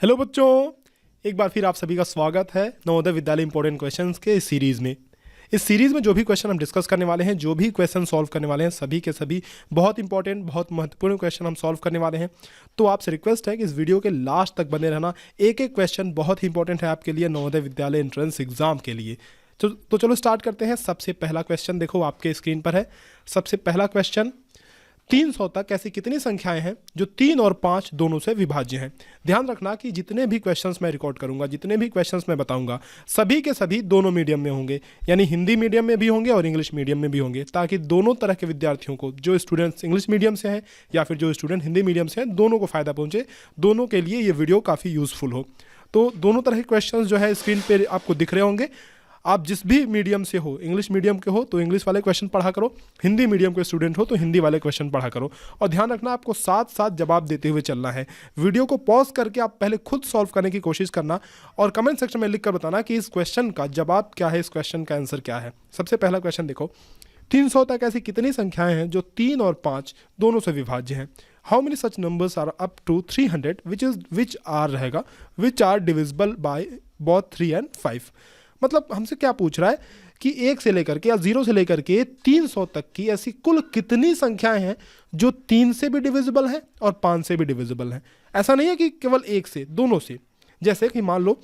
Hello बच्चों, एक बार फिर आप सभी का स्वागत है नवोदय विद्यालय इंपॉर्टेंट क्वेश्चंस के इस सीरीज़ में। इस सीरीज़ में जो भी क्वेश्चन हम डिस्कस करने वाले हैं, जो भी क्वेश्चन सॉल्व करने वाले हैं, सभी के सभी बहुत इंपॉर्टेंट, बहुत महत्वपूर्ण क्वेश्चन हम सॉल्व करने वाले हैं। तो आपसे रिक्वेस्ट है कि इस वीडियो के लास्ट तक बने रहना। एक एक क्वेश्चन बहुत ही इंपॉर्टेंट है आपके लिए नवोदय विद्यालय एंट्रेंस एग्जाम के लिए। तो चलो स्टार्ट करते हैं। सबसे पहला क्वेश्चन देखो आपके स्क्रीन पर है। सबसे पहला क्वेश्चन, 300 तक ऐसी कितनी संख्याएं हैं जो 3 और 5 दोनों से विभाज्य हैं। ध्यान रखना कि जितने भी क्वेश्चंस मैं रिकॉर्ड करूंगा, जितने भी क्वेश्चंस मैं बताऊंगा, सभी के सभी दोनों मीडियम में होंगे, यानी हिंदी मीडियम में भी होंगे और इंग्लिश मीडियम में भी होंगे, ताकि दोनों तरह के विद्यार्थियों को, जो स्टूडेंट्स इंग्लिश मीडियम से हैं या फिर जो स्टूडेंट हिंदी मीडियम से हैं, दोनों को फ़ायदा पहुँचे, दोनों के लिए ये वीडियो काफ़ी यूज़फुल हो। तो दोनों तरह के क्वेश्चन जो है स्क्रीन पर आपको दिख रहे होंगे। आप जिस भी मीडियम से हो, इंग्लिश मीडियम के हो तो इंग्लिश वाले क्वेश्चन पढ़ा करो, हिंदी मीडियम के स्टूडेंट हो तो हिंदी वाले क्वेश्चन पढ़ा करो। और ध्यान रखना, आपको साथ साथ जवाब देते हुए चलना है। वीडियो को पॉज करके आप पहले खुद सॉल्व करने की कोशिश करना और कमेंट सेक्शन में लिख कर बताना कि इस क्वेश्चन का जवाब क्या है, इस क्वेश्चन का आंसर क्या है। सबसे पहला क्वेश्चन देखो, 300 तक ऐसी कितनी संख्याएं हैं जो 3 और 5 दोनों से विभाज्य हैं। How many such numbers are up to 300 which are रहेगा which are divisible by both 3 and 5। मतलब हमसे क्या पूछ रहा है कि 1 से लेकर के या 0 से लेकर के 300 तक की ऐसी कुल कितनी संख्याएं हैं जो 3 से भी डिविजिबल हैं और 5 से भी डिविजिबल हैं। ऐसा नहीं है कि केवल 1 से, दोनों से। जैसे कि मान लो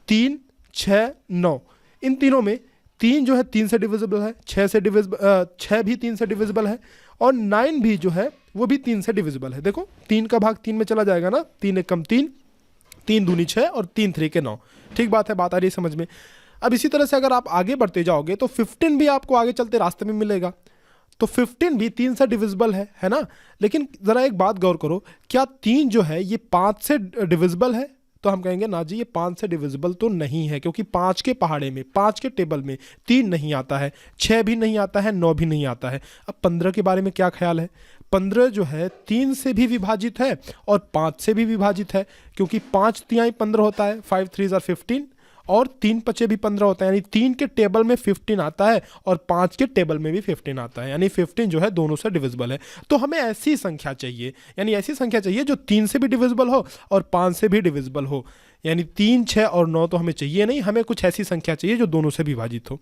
3, 6, 9, इन तीनों में 3 जो है 3 से डिविजिबल है, 6 भी 3 से डिविजिबल है और 9 भी जो है वो भी 3 से डिविजिबल है। देखो 3 का भाग 3 में चला जाएगा ना, 3 एक कम 3, 3 दूनी 6 और 3 3 के 9। ठीक बात है, बात आ रही है समझ में। अब इसी तरह से अगर आप आगे बढ़ते जाओगे तो 15 भी आपको आगे चलते रास्ते में मिलेगा। तो 15 भी 3 से डिविजिबल है ना। लेकिन ज़रा एक बात गौर करो, क्या 3 जो है ये 5 से डिविजिबल है? तो हम कहेंगे ना जी, ये 5 से डिविजिबल तो नहीं है, क्योंकि 5 के पहाड़े में, 5 के टेबल में 3 नहीं आता है, 6 भी नहीं आता है, 9 भी नहीं आता है। अब 15 के बारे में क्या ख्याल है? 15 जो है 3 से भी विभाजित है और 5 से भी विभाजित है, क्योंकि 5 तिहाई 15 होता है, 5 3 are 15 और 3 पचे भी 15 होता है, यानी 3 के टेबल में 15 आता है और 5 के टेबल में भी 15 आता है, यानी 15 जो है दोनों से डिविजिबल है। तो हमें ऐसी संख्या चाहिए, यानी ऐसी संख्या चाहिए जो 3 से भी डिविजिबल हो और 5 से भी डिविजिबल हो। यानी 3, 6 और 9 तो हमें चाहिए नहीं, हमें कुछ ऐसी संख्या चाहिए जो दोनों से विभाजित हो।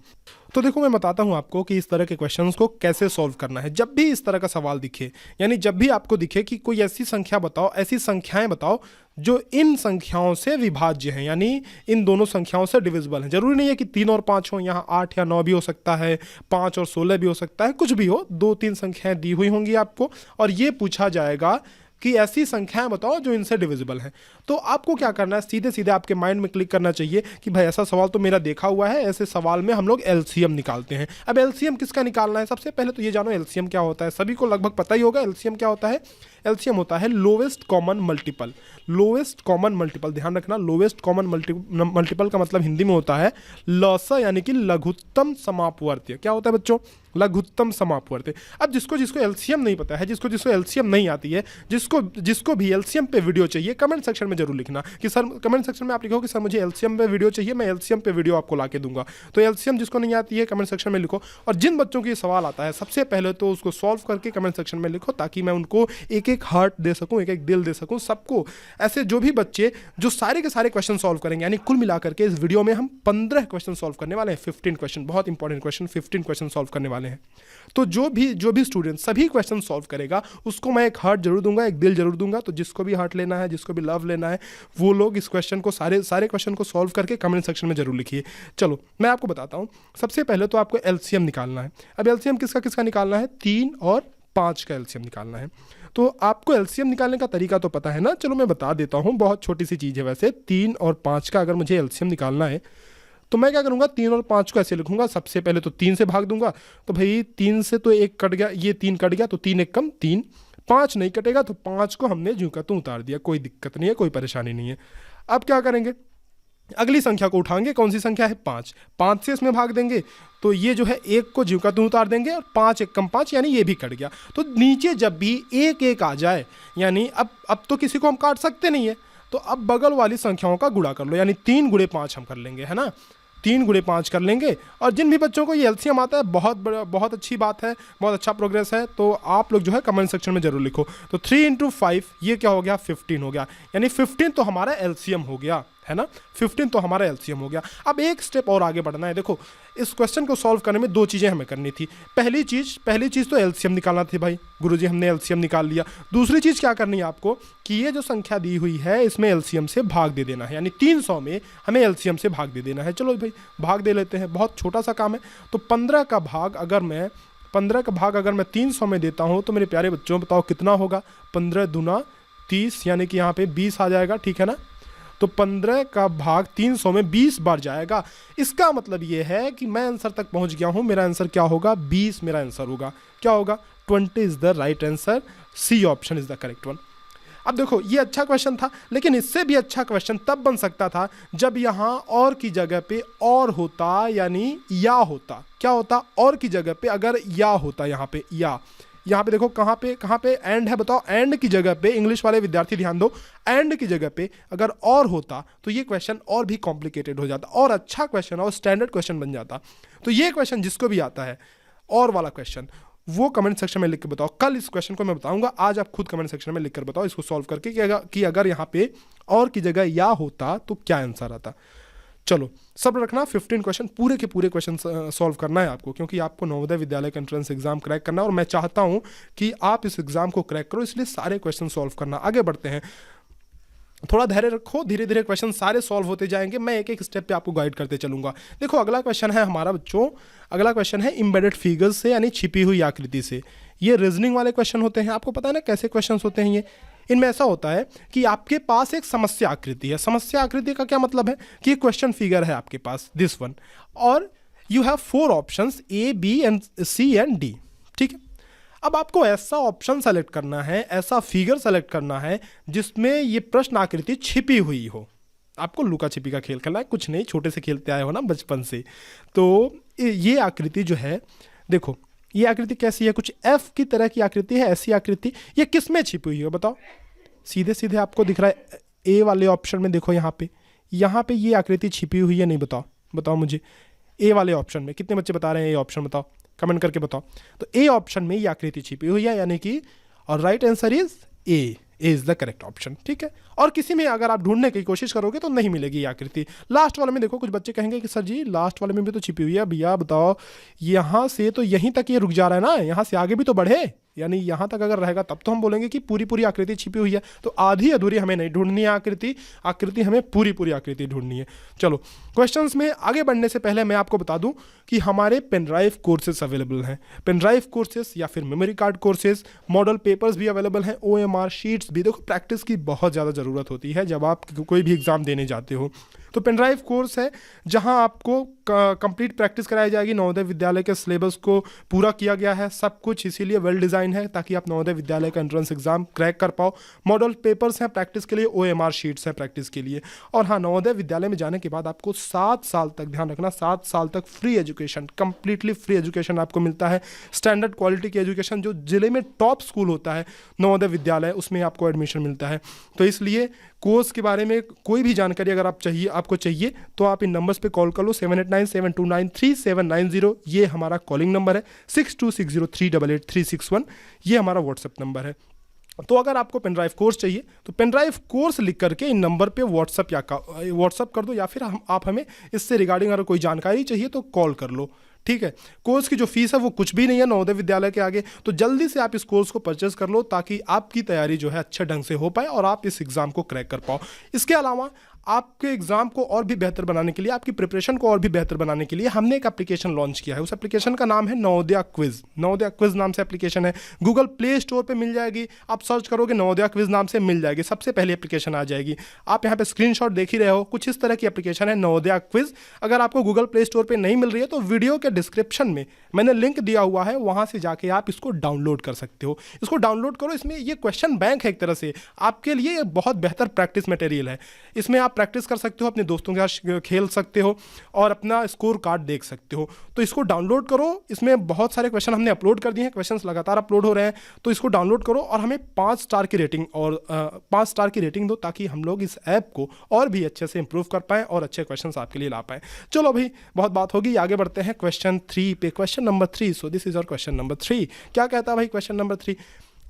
तो देखो मैं बताता हूँ आपको कि इस तरह के क्वेश्चंस को कैसे सॉल्व करना है। जब भी इस तरह का सवाल दिखे, यानी जब भी आपको दिखे कि कोई ऐसी संख्या बताओ, ऐसी संख्याएं बताओ जो इन संख्याओं से विभाज्य हैं, यानी इन दोनों संख्याओं से डिविजिबल हैं। जरूरी नहीं है कि 3 और 5 हो, यहाँ 8 या 9 भी हो सकता है, 5 और 16 भी हो सकता है, कुछ भी हो, 2-3 संख्याएं दी हुई होंगी आपको और ये पूछा जाएगा कि ऐसी संख्याएं बताओ जो इनसे डिविजिबल हैं। तो आपको क्या करना है, सीधे सीधे आपके माइंड में क्लिक करना चाहिए कि भाई ऐसा सवाल तो मेरा देखा हुआ है, ऐसे सवाल में हम लोग एलसीएम निकालते हैं। अब एलसीएम किसका निकालना है? सबसे पहले तो ये जानो एलसीएम क्या होता है। सभी को लगभग पता ही होगा एलसीएम क्या होता है। एलसीएम होता है lowest common multiple. Lowest common multiple, ध्यान रखना, लोवेस्ट कॉमन मल्टीपल का मतलब हिंदी में होता है लसा, यानी कि लघुत्तम समापवर्त्य। क्या होता है बच्चों? लघुत्तम समापवर्त्य। अब जिसको जिसको एलसीएम नहीं पता है, जिसको जिसको एलसीएम नहीं आती है, जिसको भी एलसीएम पे वीडियो चाहिए, कमेंट सेक्शन में जरूर लिखना कि सर, कमेंट सेक्शन में आप लिखो कि सर मुझे एलसीएम पे वीडियो चाहिए, मैं एलसीएम पे वीडियो आपको ला के दूंगा। तो एलसीएम जिसको नहीं आती है कमेंट सेक्शन में लिखो, और जिन बच्चों को ये सवाल आता है सबसे पहले तो उसको सॉल्व करके कमेंट सेक्शन में लिखो, ताकि मैं उनको एक एक हार्ट दे सकूं, एक एक दिल दे सकूं सबको। ऐसे जो भी बच्चे जो सारे के सारे क्वेश्चन सॉल्व करेंगे, यानी कुल मिलाकर के इस वीडियो में हम 15 क्वेश्चन सॉल्व करने वाले हैं। 15 क्वेश्चन, बहुत इंपॉर्टेंट क्वेश्चन, 15 क्वेश्चन सॉल्व करने वाले हैं। तो जो भी स्टूडेंट सभी क्वेश्चन सॉल्व करेगा उसको मैं एक हार्ट जरूर दूंगा, एक दिल जरूर दूंगा। तो जिसको भी हार्ट लेना है, जिसको भी लव लेना है, वो लोग इस क्वेश्चन को, सारे क्वेश्चन को सॉल्व करके कमेंट सेक्शन में जरूर लिखिए। चलो मैं आपको बताता हूँ। सबसे पहले तो आपको एलसीएम निकालना है। अब एलसीएम किसका किसका निकालना है? 3 और 5 का एलसीएम निकालना है। तो आपको एलसीएम निकालने का तरीका तो पता है ना, चलो मैं बता देता हूँ। बहुत छोटी सी चीज़ है वैसे। 3 और 5 का अगर मुझे एलसीएम निकालना है तो मैं क्या करूँगा, 3 और 5 को ऐसे लिखूंगा। सबसे पहले तो 3 से भाग दूंगा, तो भाई 3 से तो 1 कट गया, ये 3 कट गया, तो 3 एक कम 3। 5 नहीं कटेगा तो 5 को हमने ज्यों का त्यों उतार दिया, कोई दिक्कत नहीं है, कोई परेशानी नहीं है। अब क्या करेंगे, अगली संख्या को उठाएंगे। कौन सी संख्या है? 5। 5 से इसमें भाग देंगे तो ये जो है 1 को ज्यों का त्यों उतार देंगे और 5 एक कम 5, यानी ये भी कट गया। तो नीचे जब भी 1 1 आ जाए, यानी अब तो किसी को हम काट सकते नहीं है, तो अब बगल वाली संख्याओं का गुणा कर लो, यानी 3 गुणे 5 हम कर लेंगे, है ना। 3 गुणे 5 कर लेंगे। और जिन भी बच्चों को ये एलसीएम आता है बहुत अच्छी बात है, बहुत अच्छा प्रोग्रेस है, तो आप लोग जो है कमेंट सेक्शन में जरूर लिखो। तो 3 इंटू 5 ये क्या हो गया, 15 हो गया, यानी 15 तो हमारा एलसीएम हो गया, है ना, 15 तो हमारा एलसीएम हो गया। अब एक स्टेप और आगे बढ़ना है। देखो इस क्वेश्चन को सॉल्व करने में 2 चीज़ें हमें करनी थी। पहली चीज़ तो एलसीएम निकालना थी भाई, गुरुजी हमने एलसीएम निकाल लिया। दूसरी चीज़ क्या करनी है आपको कि ये जो संख्या दी हुई है इसमें एलसीएम से भाग दे देना है, यानी 300 में हमें एलसीएम से भाग दे देना है। चलो भाई भाग दे लेते हैं, बहुत छोटा सा काम है। तो 15 का भाग अगर मैं 300 में देता हूँ तो मेरे प्यारे बच्चों बताओ कितना होगा, 15 दूना 30, यानी कि यहाँ पे 20 आ जाएगा, ठीक है ना। तो 15 का भाग 300 में 20 बार जाएगा। इसका मतलब ये है कि मैं आंसर तक पहुंच गया हूं। मेरा आंसर क्या होगा, 20 मेरा आंसर होगा। क्या होगा, 20 is the right answer, C option is the correct one. अब देखो ये अच्छा क्वेश्चन था, लेकिन इससे भी अच्छा क्वेश्चन तब बन सकता था जब यहाँ और की जगह पे और होता, यानी या होता। क्या होता, और की जगह पे अगर या होता, यहाँ पे देखो कहाँ पे एंड है, बताओ। एंड की जगह पे, इंग्लिश वाले विद्यार्थी ध्यान दो, एंड की जगह पे अगर और होता तो ये क्वेश्चन और भी कॉम्प्लिकेटेड हो जाता, और अच्छा क्वेश्चन और स्टैंडर्ड क्वेश्चन बन जाता। तो ये क्वेश्चन जिसको भी आता है और वाला क्वेश्चन, वो कमेंट सेक्शन में लिख के बताओ। कल इस क्वेश्चन को मैं बताऊंगा, आज आप खुद कमेंट सेक्शन में लिख कर बताओ इसको सॉल्व करके कि अगर यहाँ पे और की जगह या होता तो क्या आंसर आता। चलो सब रखना, 15 क्वेश्चन पूरे के पूरे क्वेश्चन सॉल्व करना है आपको, क्योंकि आपको नवोदय विद्यालय का एंट्रेंस एग्जाम क्रैक करना है और मैं चाहता हूं कि आप इस एग्जाम को क्रैक करो, इसलिए सारे क्वेश्चन सॉल्व करना। आगे बढ़ते हैं, थोड़ा धैर्य रखो, धीरे धीरे क्वेश्चन सारे सॉल्व होते जाएंगे, मैं एक एक स्टेप पे आपको गाइड करते चलूंगा। देखो अगला क्वेश्चन है हमारा बच्चों, अगला क्वेश्चन है एम्बेडेड फिगर्स से, यानी छिपी हुई आकृति से। ये रीजनिंग वाले क्वेश्चन होते हैं, आपको पता है ना कैसे क्वेश्चन होते हैं ये। इनमें ऐसा होता है कि आपके पास एक समस्या आकृति है। समस्या आकृति का क्या मतलब है कि क्वेश्चन फिगर है आपके पास, दिस वन, और you have 4 options A, B and C and D, ठीक है। अब आपको ऐसा ऑप्शन सेलेक्ट करना है, ऐसा फिगर सेलेक्ट करना है जिसमें ये प्रश्न आकृति छिपी हुई हो। आपको लुका छिपी का खेल खेलना है, कुछ नहीं, छोटे से खेलते आए हो ना बचपन से। तो ये आकृति जो है, देखो ये आकृति कैसी है, कुछ F की तरह की आकृति है, ऐसी आकृति। ये किस में छिपी हुई है बताओ, सीधे सीधे आपको दिख रहा है ए वाले ऑप्शन में। देखो यहाँ पे ये आकृति छिपी हुई है, नहीं बताओ मुझे ए वाले ऑप्शन में। कितने बच्चे बता रहे हैं ए ऑप्शन, बताओ कमेंट करके बताओ। तो ए ऑप्शन में ये आकृति छिपी हुई है, यानी कि और right answer is a is the correct option, ठीक है। और किसी में अगर आप ढूंढने की कोशिश करोगे तो नहीं मिलेगी ये आकृति। लास्ट वाले में देखो, कुछ बच्चे कहेंगे कि सर जी लास्ट वाले में भी तो छिपी हुई है। भैया बताओ, यहाँ से तो यहीं तक ये रुक जा रहा है ना, यहाँ से आगे भी तो बढ़े, यानी यहाँ तक अगर रहेगा तब तो हम बोलेंगे कि पूरी पूरी आकृति छिपी हुई है। तो आधी अधूरी हमें नहीं ढूंढनी है आकृति हमें पूरी पूरी आकृति ढूंढनी है। चलो क्वेश्चंस में आगे बढ़ने से पहले मैं आपको बता दूं कि हमारे पेन ड्राइव कोर्सेज अवेलेबल हैं। पेन ड्राइव कोर्सेज या फिर memory card courses, model papers भी अवेलेबल हैं, OMR शीट्स भी। देखो प्रैक्टिस की बहुत ज़्यादा ज़रूरत होती है जब आप कोई भी एग्ज़ाम देने जाते हो। तो पेन ड्राइव कोर्स है जहां आपको कंप्लीट प्रैक्टिस कराई जाएगी। नवोदय विद्यालय के सिलेबस को पूरा किया गया है सब कुछ, इसीलिए वेल डिज़ाइन है ताकि आप नवोदय विद्यालय का एंट्रेंस एग्जाम क्रैक कर पाओ। मॉडल पेपर्स हैं प्रैक्टिस के लिए, OMR शीट्स हैं प्रैक्टिस के लिए। और हाँ, नवोदय विद्यालय में जाने के बाद आपको 7 साल तक, ध्यान रखना, 7 साल तक free education, completely free education आपको मिलता है। स्टैंडर्ड क्वालिटी की एजुकेशन, जो जिले में टॉप स्कूल होता है नवोदय विद्यालय, उसमें आपको एडमिशन मिलता है। तो इसलिए कोर्स के बारे में कोई भी जानकारी अगर आपको चाहिए तो आप इन नंबर्स पे कॉल कर लो, 7897293790, ये हमारा कॉलिंग नंबर है। 6260388361 ये हमारा व्हाट्सएप नंबर है। तो अगर आपको पेन ड्राइव कोर्स चाहिए तो पेन ड्राइव कोर्स लिख करके इन नंबर पे व्हाट्सएप कर दो, या फिर आप हमें इससे रिगार्डिंग अगर कोई जानकारी चाहिए तो कॉल कर लो, ठीक है। कोर्स की जो फीस है वो कुछ भी नहीं है नवोदय विद्यालय के आगे। तो जल्दी से आप इस कोर्स को परचेज कर लो ताकि आपकी तैयारी जो है अच्छे ढंग से हो पाए और आप इस एग्ज़ाम को क्रैक कर पाओ। इसके अलावा आपके एग्ज़ाम को और भी बेहतर बनाने के लिए, आपकी प्रिपरेशन को और भी बेहतर बनाने के लिए हमने एक एप्लीकेशन लॉन्च किया है। उस एप्लीकेशन का नाम है नवोदय क्विज। नवोदय क्विज नाम से एप्लीकेशन है, गूगल प्ले स्टोर पे मिल जाएगी। आप सर्च करोगे नवोदय क्विज नाम से मिल जाएगी, सबसे पहले एप्लीकेशन आ जाएगी। आप यहाँ पे स्क्रीनशॉट देख ही रहे हो, कुछ इस तरह की एप्लीकेशन है नवोदय क्विज। अगर आपको गूगल प्ले स्टोर पर नहीं मिल रही है तो वीडियो के डिस्क्रिप्शन में मैंने लिंक दिया हुआ है, वहाँ से जाके आप इसको डाउनलोड कर सकते हो। इसको डाउनलोड करो, इसमें ये क्वेश्चन बैंक है एक तरह से आपके लिए, बहुत बेहतर प्रैक्टिस मटेरियल है। इसमें आप आप प्रैक्टिस कर सकते हो, अपने दोस्तों के साथ खेल सकते हो और अपना स्कोर कार्ड देख सकते हो। तो इसको डाउनलोड करो, इसमें बहुत सारे क्वेश्चन हमने अपलोड कर दिए हैं, क्वेश्चंस लगातार अपलोड हो रहे हैं। तो इसको डाउनलोड करो और हमें 5 स्टार की रेटिंग और 5 स्टार की रेटिंग दो, ताकि हम लोग इस ऐप को और भी अच्छे से इंप्रूव कर पाएँ और अच्छे क्वेश्चंस आपके लिए ला पाएँ। चलो भाई, बहुत बात होगी, आगे बढ़ते हैं क्वेश्चन 3 पे। Question number 3, so this is और क्वेश्चन नंबर 3। क्या कहता है भाई क्वेश्चन नंबर 3?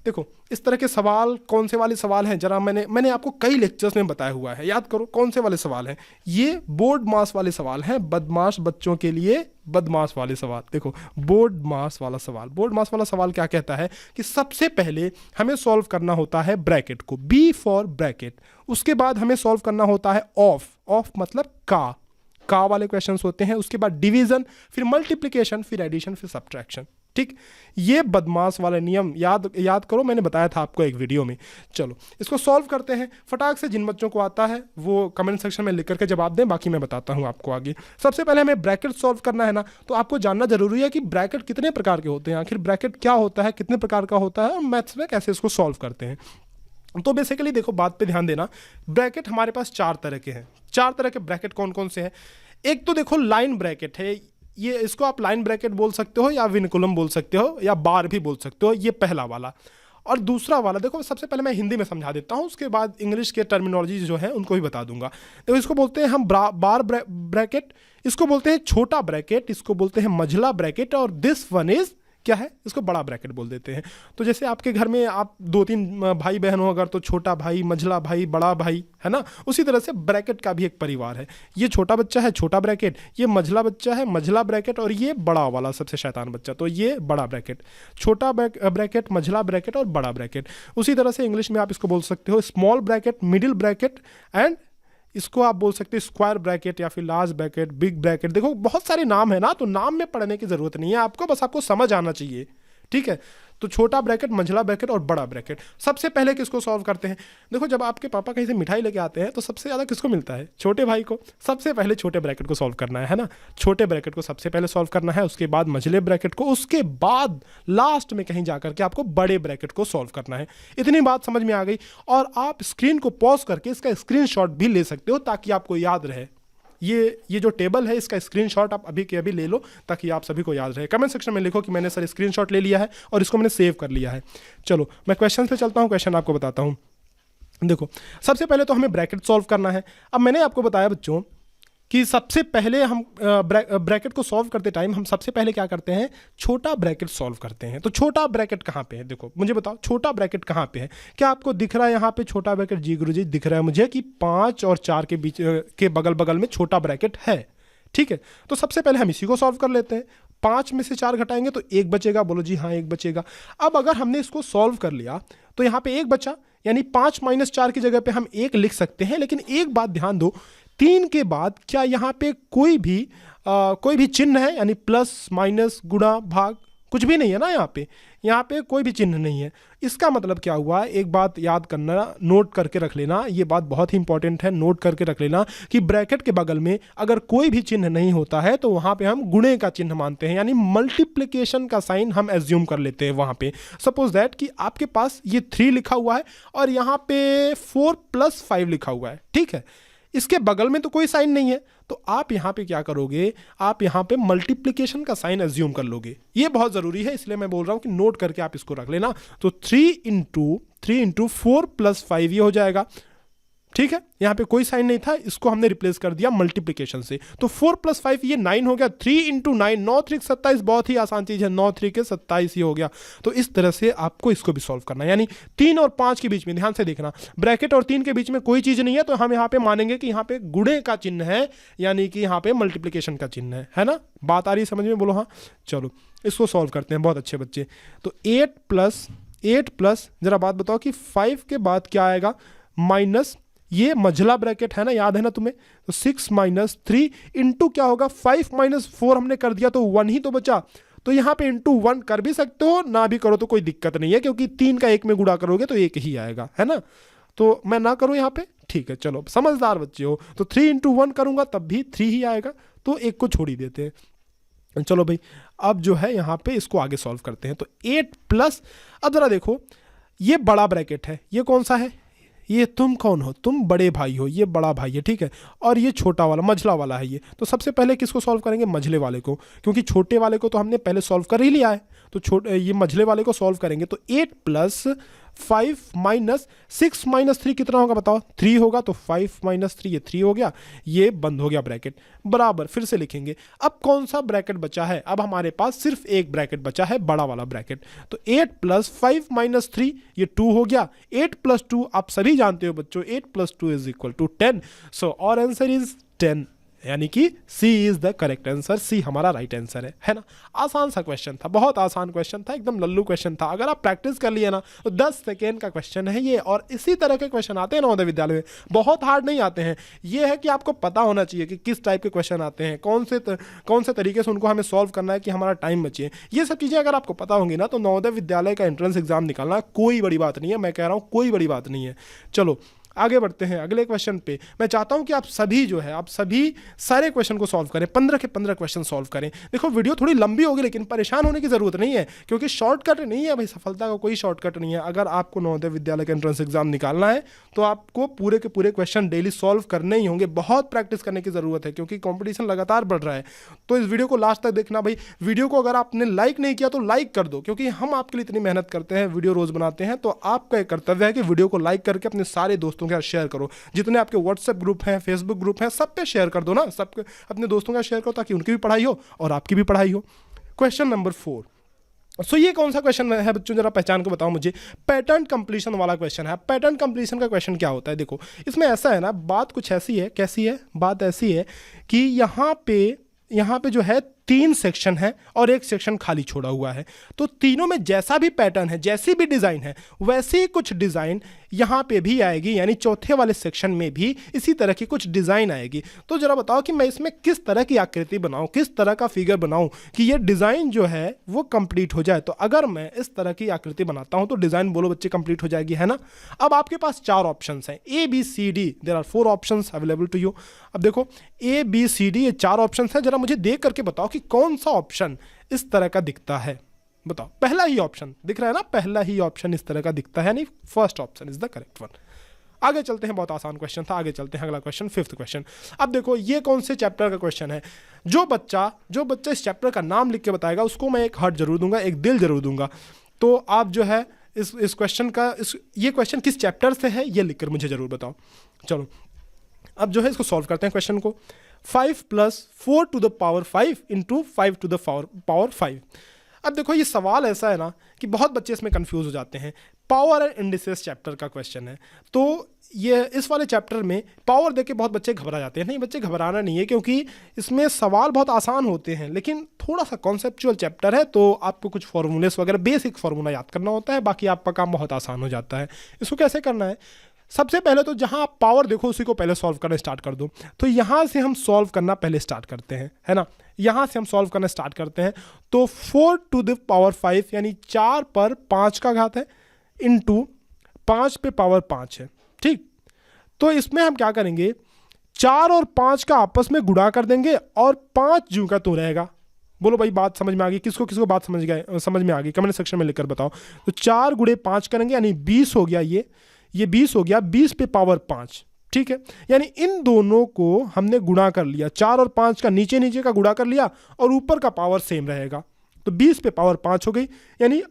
देखो, इस तरह के सवाल कौन से वाले सवाल हैं, जरा मैंने आपको कई लेक्चर्स में बताया हुआ है, याद करो कौन से वाले सवाल हैं। ये बोर्ड मास वाले सवाल हैं, बदमाश बच्चों के लिए बदमाश वाले सवाल। देखो, बोर्ड मास वाला सवाल, बोर्ड मास वाला सवाल क्या कहता है कि सबसे पहले हमें सॉल्व करना होता है ब्रैकेट को, बी फॉर ब्रैकेट। उसके बाद हमें सॉल्व करना होता है ऑफ मतलब का वाले क्वेश्चंस होते हैं। उसके बाद डिवीजन, फिर मल्टीप्लिकेशन, फिर एडिशन, फिर सब्ट्रैक्शन। ठीक, ये बदमाश वाला नियम याद करो, मैंने बताया था आपको एक वीडियो में। चलो इसको सॉल्व करते हैं फटाक से। जिन बच्चों को आता है वो कमेंट सेक्शन में लिख करके जवाब दें, बाकी मैं बताता हूँ आपको आगे। सबसे पहले हमें ब्रैकेट सॉल्व करना है ना, तो आपको जानना जरूरी है कि ब्रैकेट कितने प्रकार के होते हैं, आखिर ब्रैकेट क्या होता है, कितने प्रकार का होता है और मैथ्स में कैसे इसको सॉल्व करते हैं। तो बेसिकली देखो, बात पे ध्यान देना, ब्रैकेट हमारे पास 4 तरह के हैं। 4 तरह के ब्रैकेट कौन कौन से हैं? एक तो देखो लाइन ब्रैकेट है, ये इसको आप लाइन ब्रैकेट बोल सकते हो या विनकुलम बोल सकते हो या बार भी बोल सकते हो, ये पहला वाला। और दूसरा वाला देखो, सबसे पहले मैं हिंदी में समझा देता हूँ, उसके बाद इंग्लिश के टर्मिनोलॉजी जो है उनको भी बता दूंगा। देखो, इसको बोलते हैं हम बार ब्रैकेट, इसको बोलते हैं छोटा ब्रैकेट, इसको बोलते हैं मझला ब्रैकेट, और दिस वन इज क्या है, इसको बड़ा ब्रैकेट बोल देते हैं। तो जैसे आपके घर में आप 2-3 भाई बहन हो अगर, तो छोटा भाई, मझला भाई, बड़ा भाई, है ना, उसी तरह से ब्रैकेट का भी एक परिवार है। ये छोटा बच्चा है, छोटा ब्रैकेट, ये मझला बच्चा है, मझला ब्रैकेट, और ये बड़ा वाला सबसे शैतान बच्चा, तो ये बड़ा ब्रैकेट। छोटा ब्रैकेट, मझला ब्रैकेट और बड़ा ब्रैकेट। उसी तरह से इंग्लिश में आप इसको बोल सकते हो small bracket, middle bracket, and इसको आप बोल सकते हो स्क्वायर ब्रैकेट या फिर लार्ज ब्रैकेट, बिग ब्रैकेट। देखो, बहुत सारे नाम है ना, तो नाम में पढ़ने की जरूरत नहीं है आपको, बस आपको समझ आना चाहिए। ठीक है, तो छोटा ब्रैकेट, मंझला ब्रैकेट और बड़ा ब्रैकेट। सबसे पहले किसको सॉल्व करते हैं? देखो, जब आपके पापा कहीं से मिठाई लेके आते हैं तो सबसे ज़्यादा किसको मिलता है? छोटे भाई को। सबसे पहले छोटे ब्रैकेट को सॉल्व करना है ना, छोटे ब्रैकेट को सबसे पहले सॉल्व करना है, उसके बाद मंझले ब्रैकेट को, उसके बाद लास्ट में कहीं जाकर के आपको बड़े ब्रैकेट को सॉल्व करना है। इतनी बात समझ में आ गई। और आप स्क्रीन को पॉज करके इसका स्क्रीनशॉट भी ले सकते हो, ताकि आपको याद रहे। ये जो टेबल है, इसका स्क्रीनशॉट आप अभी के अभी ले लो, ताकि आप सभी को याद रहे। कमेंट सेक्शन में लिखो कि मैंने सर स्क्रीनशॉट ले लिया है और इसको मैंने सेव कर लिया है। चलो मैं क्वेश्चन पे चलता हूँ, क्वेश्चन आपको बताता हूँ। देखो, सबसे पहले तो हमें ब्रैकेट सॉल्व करना है। अब मैंने आपको बताया बच्चों कि सबसे पहले हम ब्रैकेट को सॉल्व करते टाइम हम सबसे पहले क्या करते हैं, छोटा ब्रैकेट सॉल्व करते हैं। तो छोटा ब्रैकेट कहाँ पे है? देखो, मुझे बताओ छोटा ब्रैकेट कहाँ पे है? क्या आपको दिख रहा है यहाँ पे छोटा ब्रैकेट? जी गुरुजी, दिख रहा है मुझे कि 5 और 4 के बीच के बगल बगल में छोटा ब्रैकेट है। ठीक है, तो सबसे पहले हम इसी को सॉल्व कर लेते हैं। 5 में से 4 घटाएंगे तो 1 बचेगा। बोलो जी हाँ, 1 बचेगा। अब अगर हमने इसको सॉल्व कर लिया तो यहाँ पे 1 बचा, यानी 5 - 4 की जगह पे हम 1 लिख सकते हैं। लेकिन एक बात ध्यान दो, 3 के बाद क्या यहाँ पे कोई भी चिन्ह है? यानी प्लस, माइनस, गुणा, भाग, कुछ भी नहीं है ना यहाँ पे कोई भी चिन्ह नहीं है। इसका मतलब क्या हुआ? एक बात याद करना, नोट करके रख लेना, ये बात बहुत ही इंपॉर्टेंट है, नोट करके रख लेना कि ब्रैकेट के बगल में अगर कोई भी चिन्ह नहीं होता है तो वहाँ पे हम गुणे का चिन्ह मानते हैं, यानी मल्टीप्लिकेशन का साइन हम एज्यूम कर लेते हैं वहाँ पे। सपोज दैट कि आपके पास ये 3 लिखा हुआ है और यहाँ पे 4 + 5 लिखा हुआ है। ठीक है, इसके बगल में तो कोई साइन नहीं है, तो आप यहाँ पे क्या करोगे? आप यहाँ पे मल्टीप्लिकेशन का साइन एज्यूम कर लोगे। ये बहुत ज़रूरी है, इसलिए मैं बोल रहा हूँ कि नोट करके आप इसको रख लेना। तो 3 × 4 + 5 ये हो जाएगा। ठीक है, यहाँ पे कोई साइन नहीं था, इसको हमने रिप्लेस कर दिया मल्टीप्लिकेशन से। तो 4 + 5 ये 9 हो गया। 3 × 9, 9 3 27, बहुत ही आसान चीज़ है, 9 3 के 27 ही हो गया। तो इस तरह से आपको इसको भी सॉल्व करना है, यानी 3 और 5 के बीच में, ध्यान से देखना, ब्रैकेट और 3 के बीच में कोई चीज़ नहीं है, तो हम यहाँ पे मानेंगे कि यहाँ पे गुणे का चिन्ह है, यानी कि यहाँ पे मल्टीप्लिकेशन का चिन्ह है ना। बात आ रही है समझ में? बोलो हाँ। चलो इसको सॉल्व करते हैं, बहुत अच्छे बच्चे। तो 8 प्लस जरा बात बताओ कि 5 के बाद क्या आएगा? माइनस, ये मझला ब्रैकेट है ना, याद है ना तुम्हें? तो 6 - 3 इंटू क्या होगा? 5 - 4 हमने कर दिया तो 1 ही तो बचा। तो यहाँ पे इंटू 1 कर भी सकते हो, ना भी करो तो कोई दिक्कत नहीं है, क्योंकि 3 का 1 में गुणा करोगे तो 1 ही आएगा, है ना। तो मैं ना करूँ यहाँ पे? ठीक है, चलो समझदार बच्चे हो। तो 3 × 1 करूँगा तब भी 3 ही आएगा, तो 1 को छोड़ ही देते हैं। चलो भाई, अब जो है यहाँ पे इसको आगे सॉल्व करते हैं। तो 8 प्लस, अब जरा देखो, ये बड़ा ब्रैकेट है, ये कौन सा है? ये तुम कौन हो, तुम बड़े भाई हो, ये बड़ा भाई है, ठीक है, और ये छोटा वाला मझला वाला है ये। तो सबसे पहले किसको सॉल्व करेंगे, मझले वाले को, क्योंकि छोटे वाले को तो हमने पहले सॉल्व कर ही लिया है। तो ये मझले वाले को सॉल्व करेंगे तो 8 + 5 - 6 - 3 कितना होगा बताओ, 3 होगा। तो 5 - 3 ये 3 हो गया, ये बंद हो गया ब्रैकेट, बराबर। फिर से लिखेंगे, अब कौन सा ब्रैकेट बचा है, अब हमारे पास सिर्फ एक ब्रैकेट बचा है, बड़ा वाला ब्रैकेट। तो 8 + 5 - 3 ये 2 हो गया। 8 + 2 आप सभी जानते हो बच्चों, 8 + 2 = 10। सो और आंसर इज 10, यानी कि सी इज द करेक्ट आंसर, सी हमारा राइट आंसर है ना। आसान सा क्वेश्चन था, बहुत आसान क्वेश्चन था, एकदम लल्लू क्वेश्चन था। अगर आप प्रैक्टिस कर लिए ना तो 10 सेकेंड का क्वेश्चन है ये, और इसी तरह के क्वेश्चन आते हैं नवोदय विद्यालय में, बहुत हार्ड नहीं आते हैं। ये है कि आपको पता होना चाहिए कि किस टाइप के क्वेश्चन आते हैं, कौन से तरीके से उनको हमें सॉल्व करना है कि हमारा टाइम बचे। ये सब चीज़ें अगर आपको पता होंगी ना तो नवोदय विद्यालय का एंट्रेंस एग्जाम निकालना कोई बड़ी बात नहीं है, मैं कह रहा हूँ कोई बड़ी बात नहीं है। चलो आगे बढ़ते हैं अगले क्वेश्चन पे। मैं चाहता हूं कि आप सभी जो है, आप सभी सारे क्वेश्चन को सॉल्व करें, 15 के 15 क्वेश्चन सॉल्व करें। देखो वीडियो थोड़ी लंबी होगी, लेकिन परेशान होने की जरूरत नहीं है, क्योंकि शॉर्टकट नहीं है भाई, सफलता का कोई शॉर्टकट नहीं है। अगर आपको नवोदय विद्यालय का एंट्रेंस एग्जाम निकालना है तो आपको पूरे के पूरे क्वेश्चन डेली सॉल्व करने ही होंगे। बहुत प्रैक्टिस करने की जरूरत है, क्योंकि कॉम्पिटिशन लगातार बढ़ रहा है। तो इस वीडियो को लास्ट तक देखना भाई। वीडियो को अगर आपने लाइक नहीं किया तो लाइक कर दो, क्योंकि हम आपके लिए इतनी मेहनत करते हैं, वीडियो रोज बनाते हैं, तो आपका एक कर्तव्य है कि वीडियो को लाइक करके अपने सारे दोस्तों के साथ शेयर करो। जितने आपके व्हाट्सएप ग्रुप हैं, फेसबुक ग्रुप हैं, सब पे शेयर कर दो ना, सब अपने दोस्तों का शेयर करो, ताकि उनकी भी पढ़ाई हो और आपकी भी पढ़ाई हो। Question number 4। ये कौन सा क्वेश्चन है बच्चों, जरा पहचान को बताओ मुझे। पैटर्न कंप्लीशन वाला क्वेश्चन है। पैटर्न कंप्लीशन का क्वेश्चन क्या होता है, देखो इसमें ऐसा है ना, बात कुछ ऐसी है, कैसी है बात, ऐसी है कि यहाँ पे जो है 3 सेक्शन है और एक सेक्शन खाली छोड़ा हुआ है। तो तीनों में जैसा भी पैटर्न है, जैसी भी डिज़ाइन है, वैसी कुछ डिज़ाइन यहाँ पे भी आएगी, यानी चौथे वाले सेक्शन में भी इसी तरह की कुछ डिज़ाइन आएगी। तो जरा बताओ कि मैं इसमें किस तरह की आकृति बनाऊँ, किस तरह का फिगर बनाऊँ कि ये डिज़ाइन जो है वो कंप्लीट हो जाए। तो अगर मैं इस तरह की आकृति बनाता हूँ तो डिज़ाइन बोलो बच्चे कंप्लीट हो जाएगी, है ना। अब आपके पास 4 ऑप्शन हैं, ABCD, there are 4 option available to you. अब देखो ABCD ये 4 ऑप्शन हैं, जरा मुझे देख करके बताओ कि कौन सा ऑप्शन इस तरह का दिखता है। बताओ, पहला ही ऑप्शन दिख रहा है ना, पहला ही ऑप्शन इस तरह का दिखता है, नहीं first option is the correct one. आगे चलते हैं, बहुत आसान क्वेश्चन था, आगे चलते हैं अगला क्वेश्चन, 5th क्वेश्चन। अब देखो ये कौन से चैप्टर का क्वेश्चन है। जो बच्चा इस चैप्टर का नाम लिख के बताएगा उसको मैं एक हार्ट जरूर दूंगा, एक दिल जरूर दूंगा। तो आप जो है इस क्वेश्चन का ये क्वेश्चन किस चैप्टर से है ये लिखकर मुझे जरूर बताओ। चलो अब जो है इसको सॉल्व करते हैं क्वेश्चन को। 5 + 4 to the power 5 × 5 to the power 5। अब देखो ये सवाल ऐसा है ना कि बहुत बच्चे इसमें कंफ्यूज हो जाते हैं। पावर एंड इंडिसेस चैप्टर का क्वेश्चन है, तो ये इस वाले चैप्टर में पावर देके बहुत बच्चे घबरा जाते हैं। नहीं बच्चे, घबराना नहीं है, क्योंकि इसमें सवाल बहुत आसान होते हैं, लेकिन थोड़ा सा कॉन्सेप्चुअल चैप्टर है, तो आपको कुछ फॉर्मूलेस वगैरह बेसिक फार्मूला याद करना होता है, बाकी आपका काम बहुत आसान हो जाता है। इसको कैसे करना है, सबसे पहले तो जहां आप पावर देखो उसी को पहले सॉल्व करना स्टार्ट कर दो। तो यहां से हम सॉल्व करना पहले स्टार्ट करते हैं, है ना। यहां से हम सॉल्व करना स्टार्ट करते हैं। तो 4 to the power 5 यानी 4 पर 5 का घात है, इंटू 5 पे पावर 5 है, ठीक। तो इसमें हम क्या करेंगे, 4 और 5 का आपस में गुणा कर देंगे और 5 जूं का तो रहेगा। बोलो भाई बात समझ में आ गई, किसको किसको बात समझ में आ गई, कमेंट सेक्शन में लिखकर बताओ। तो 4 × 5 करेंगे यानी 20 हो गया, ये 20 हो गया, 20 पे पावर 5, ठीक है। यानी इन दोनों को हमने गुणा कर लिया, 4 और 5 का नीचे का गुणा कर लिया और ऊपर का पावर सेम रहेगा। तो 20 पे पावर 5 हो गई, यानी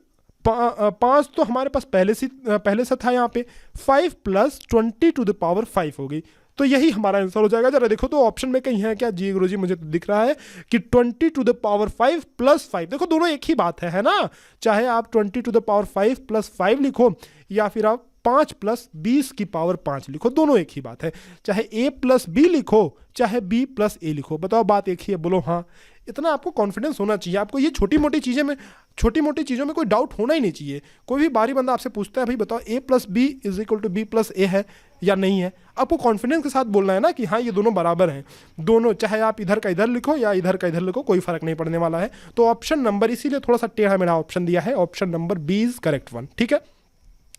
5 तो हमारे पास पहले से था यहाँ पे। 5 + 20 to the power 5 हो गई, तो यही हमारा आंसर हो जाएगा। जरा देखो तो ऑप्शन में कहीं है क्या, जी गुरुजी मुझे तो दिख रहा है कि 20 to the power 5 + 5। देखो दोनों एक ही बात है ना। चाहे आप 20 to the power 5 + 5 लिखो या फिर आप 5 + 20 की पावर 5 लिखो, दोनों एक ही बात है। चाहे A + B लिखो, चाहे B + A लिखो, बताओ बात एक ही है, बोलो हाँ। इतना आपको कॉन्फिडेंस होना चाहिए। आपको ये छोटी मोटी चीज़ों में कोई डाउट होना ही नहीं चाहिए। कोई भी बारी बंदा आपसे पूछता है भाई बताओ A + B = B + A है या नहीं है, आपको कॉन्फिडेंस के साथ बोलना है ना कि हाँ ये दोनों बराबर हैं। दोनों, चाहे आप इधर का इधर लिखो या इधर का इधर लिखो, कोई फर्क नहीं पड़ने वाला है। तो ऑप्शन नंबर, इसीलिए थोड़ा सा टेढ़ा मेढ़ा ऑप्शन दिया है, option number B is correct one, ठीक है।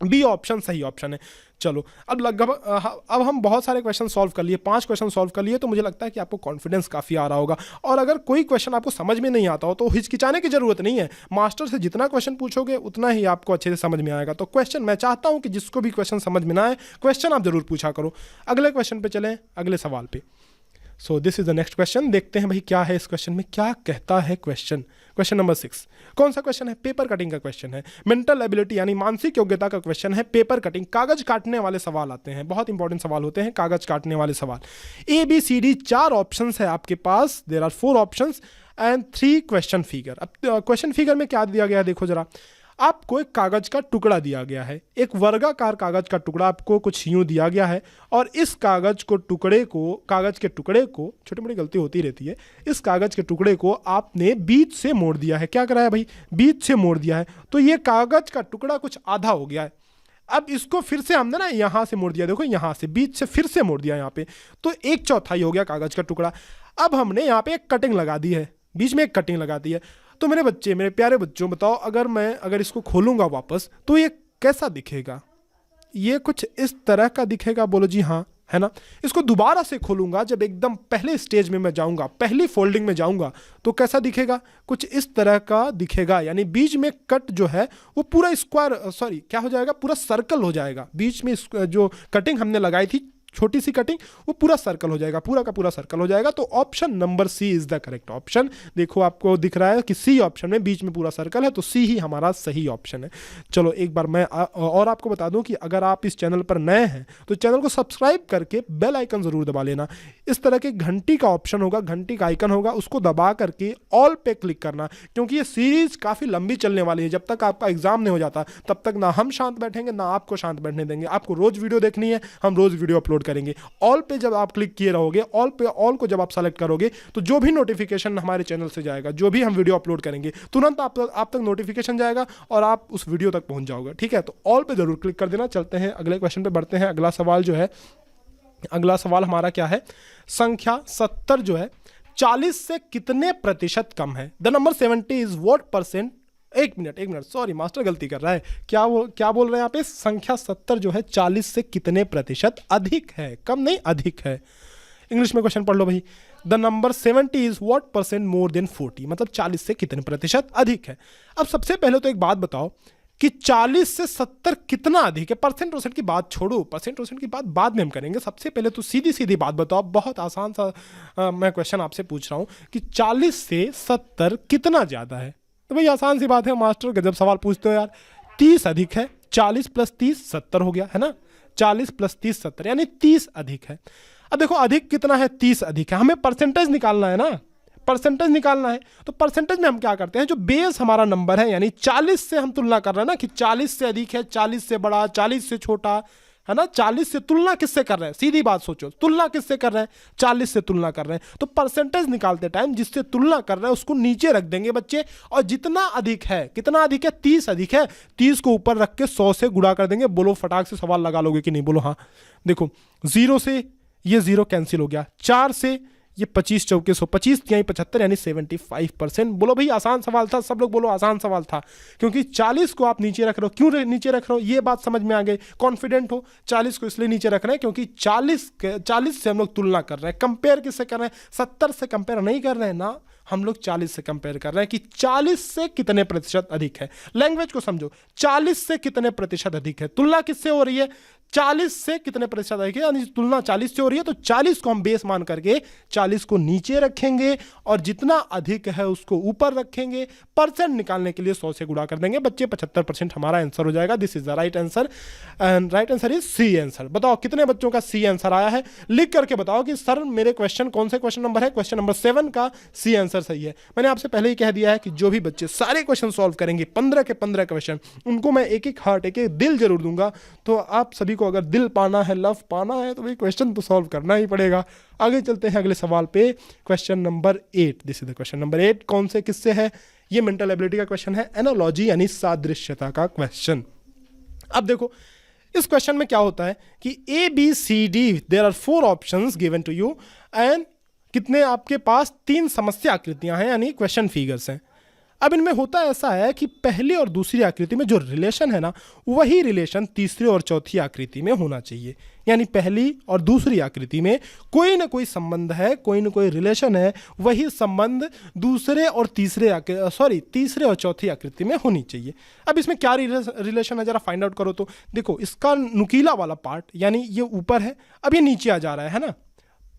बी ऑप्शन सही ऑप्शन है। चलो अब अब हम बहुत सारे क्वेश्चन सॉल्व कर लिए, 5 क्वेश्चन सॉल्व कर लिए, तो मुझे लगता है कि आपको कॉन्फिडेंस काफ़ी आ रहा होगा। और अगर कोई क्वेश्चन आपको समझ में नहीं आता हो तो हिचकिचाने की जरूरत नहीं है, मास्टर से जितना क्वेश्चन पूछोगे उतना ही आपको अच्छे से समझ में आएगा। तो क्वेश्चन मैं चाहता हूँ कि जिसको भी क्वेश्चन समझ में ना आए, क्वेश्चन आप जरूर पूछा करो। अगले क्वेश्चन पे चलें, अगले सवाल पे। So this is the next question, देखते हैं भाई क्या है इस क्वेश्चन में, क्या कहता है क्वेश्चन। क्वेश्चन नंबर 6 कौन सा क्वेश्चन है? पेपर कटिंग का क्वेश्चन है। मेंटल एबिलिटी यानी मानसिक योग्यता का क्वेश्चन है। पेपर कटिंग, कागज काटने वाले सवाल आते हैं, बहुत इंपॉर्टेंट सवाल होते हैं कागज काटने वाले सवाल। ABCD 4 ऑप्शंस है आपके पास, there are 4 options and 3 question figure. अब क्वेश्चन फिगर में क्या दिया गया है देखो जरा, आपको एक कागज का टुकड़ा दिया गया है, एक वर्गाकार कागज का टुकड़ा आपको कुछ यूं दिया गया है, और इस कागज के टुकड़े को, छोटी मोटी गलती होती रहती है, इस कागज के टुकड़े को आपने बीच से मोड़ दिया है। क्या करा है भाई? बीच से मोड़ दिया है। तो ये कागज का टुकड़ा कुछ आधा हो गया है। अब इसको फिर से हमने ना यहाँ से मोड़ दिया, देखो यहाँ से बीच से फिर से मोड़ दिया यहाँ पे, तो 1/4 हो गया कागज का टुकड़ा। अब हमने यहाँ पे एक कटिंग लगा दी है, बीच में एक कटिंग लगा दी है। तो मेरे प्यारे बच्चों बताओ, अगर इसको खोलूंगा वापस तो ये कैसा दिखेगा? ये कुछ इस तरह का दिखेगा, बोलो जी हाँ, है ना। इसको दोबारा से खोलूंगा, जब एकदम पहले स्टेज में मैं जाऊंगा, पहली फोल्डिंग में जाऊंगा, तो कैसा दिखेगा? कुछ इस तरह का दिखेगा, यानी बीच में कट जो है वो पूरा क्या हो जाएगा? पूरा सर्कल हो जाएगा। बीच में जो कटिंग हमने लगाई थी, छोटी सी कटिंग, वो पूरा सर्कल हो जाएगा, पूरा का पूरा सर्कल हो जाएगा। तो option number C is the correct option. देखो आपको दिख रहा है कि सी ऑप्शन में बीच में पूरा सर्कल है, तो सी ही हमारा सही ऑप्शन है। चलो एक बार मैं और आपको बता दूं कि अगर आप इस चैनल पर नए हैं तो चैनल को सब्सक्राइब करके बेल आइकन जरूर दबा लेना। इस तरह के घंटी का ऑप्शन होगा, घंटी का आइकन होगा, उसको दबा करके ऑल पे क्लिक करना, क्योंकि ये सीरीज काफ़ी लंबी चलने वाली है। जब तक आपका एग्जाम नहीं हो जाता तब तक ना हम शांत बैठेंगे ना आपको शांत बैठने देंगे। आपको रोज वीडियो देखनी है, हम रोज वीडियो अपलोड करेंगे। ऑल पे जब आप क्लिक किए रहोगे, ऑल को जब आप सेलेक्ट करोगे, तो जो भी नोटिफिकेशन हमारे चैनल से जाएगा, जो भी हम वीडियो अपलोड करेंगे, तुरंत आप तक नोटिफिकेशन जाएगा और आप उस वीडियो तक पहुंच जाओगे। ठीक है, तो ऑल पे जरूर क्लिक कर देना। चलते हैं अगले क्वेश्चन पे बढ़ते हैं। अगला सवाल जो है, अगला सवाल हमारा क्या है? संख्या 70 जो है 40 से कितने प्रतिशत कम है? The number 70 is what percent? एक मिनट, सॉरी मास्टर गलती कर रहा है। क्या बोल रहे हैं यहाँ पे? संख्या 70 जो है 40 से कितने प्रतिशत अधिक है? कम नहीं, अधिक है। इंग्लिश में क्वेश्चन पढ़ लो भाई। The number 70 is what percent more than 40, मतलब 40 से कितने प्रतिशत अधिक है। अब सबसे पहले तो एक बात बताओ कि 40 से 70 कितना अधिक है? परसेंट की बात छोड़ो, परसेंट की बात बाद में हम करेंगे। सबसे पहले तो सीधी बात बताओ, बहुत आसान सा मैं क्वेश्चन आपसे पूछ रहा हूँ कि 40 से 70 कितना ज़्यादा है? तो भाई आसान सी बात है, मास्टर गजब सवाल पूछते हो यार। 30 अधिक है, 40 + 30 70 हो गया, है ना। 40 + 30 70, यानी 30 अधिक है। अब देखो अधिक कितना है? 30 अधिक है। हमें परसेंटेज निकालना है ना, परसेंटेज निकालना है। तो परसेंटेज में हम क्या करते हैं, जो बेस हमारा नंबर है, यानी 40 से हम तुलना कर रहे हैं ना, कि 40 से अधिक है, 40 से बड़ा, 40 से छोटा, है ना। 40 से तुलना किससे कर रहे हैं? सीधी बात सोचो, तुलना किससे कर रहे हैं? 40 से तुलना कर रहे हैं। तो परसेंटेज निकालते टाइम जिससे तुलना कर रहे हैं उसको नीचे रख देंगे बच्चे, और जितना अधिक है, कितना अधिक है? 30 अधिक है, 30 को ऊपर रख के 100 से गुणा कर देंगे। बोलो फटाक से सवाल लगा लोगे कि नहीं? बोलो हाँ। देखो 0 से ये 0 कैंसिल हो गया, 4 से ये 25 चौके 100, 25 यानी 75, यानी 75%। बोलो भाई आसान सवाल था, सब लोग बोलो आसान सवाल था, क्योंकि 40 को आप नीचे रख रहे हो। क्यों नीचे रख रहे हो? ये बात समझ में आ गई, कॉन्फिडेंट हो। 40 को इसलिए नीचे रख रहे हैं क्योंकि 40 से हम लोग तुलना कर रहे हैं। कंपेयर किससे कर रहे हैं? 70 से कंपेयर नहीं कर रहे हैं ना, हम लोग 40 से कंपेयर कर रहे हैं कि 40 से कितने प्रतिशत अधिक है। लैंग्वेज को समझो, 40 से कितने प्रतिशत अधिक है। तुलना किससे हो रही है? 40 से कितने प्रतिशत अधिक है, यानी तुलना 40 से हो रही है। तो 40 को हम बेस मान करके 40 को नीचे रखेंगे और जितना अधिक है उसको ऊपर रखेंगे। परसेंट निकालने के लिए 100 से गुणा कर देंगे बच्चे, 75% हमारा आंसर हो जाएगा। This is the right answer and right answer is C answer. बताओ कितने बच्चों का सी आंसर आया है? लिख करके बताओ कि सर मेरे क्वेश्चन कौन से क्वेश्चन नंबर है? क्वेश्चन नंबर 7 का सी आंसर सही है। मैंने आपसे पहले ही कह दिया है कि जो भी बच्चे सारे क्वेश्चन सॉल्व करेंगे, 15 के 15 क्वेश्चन, उनको मैं एक एक हार्ट, एक एक दिल जरूर दूंगा। तो आप सभी को अगर दिल पाना है, लव पाना है, तो भाई क्वेश्चन तो सॉल्व करना ही पड़ेगा। आगे चलते हैं अगले सवाल पे। Question number 8, this is the question number 8। कौन से किससे है? ये मेंटल एबिलिटी का क्वेश्चन है, एनालॉजी यानी सादृश्यता का क्वेश्चन। अब देखो इस क्वेश्चन में क्या होता है कि ABCD there are 4 options given to you and कितने आपके पास 3 समस्या आकृतियां हैं, यानी क्वेश्चन फिगर्स हैं। अब इनमें होता ऐसा है कि पहली और दूसरी आकृति में जो रिलेशन है ना, वही रिलेशन तीसरी और चौथी आकृति में होना चाहिए। यानी पहली और दूसरी आकृति में कोई ना कोई संबंध है, कोई ना कोई रिलेशन है, वही संबंध तीसरे और चौथी आकृति में होनी चाहिए। अब इसमें क्या रिलेशन है जरा फाइंड आउट करो। तो देखो, इसका नुकीला वाला पार्ट यानी ये ऊपर है, अब ये नीचे आ जा रहा है ना,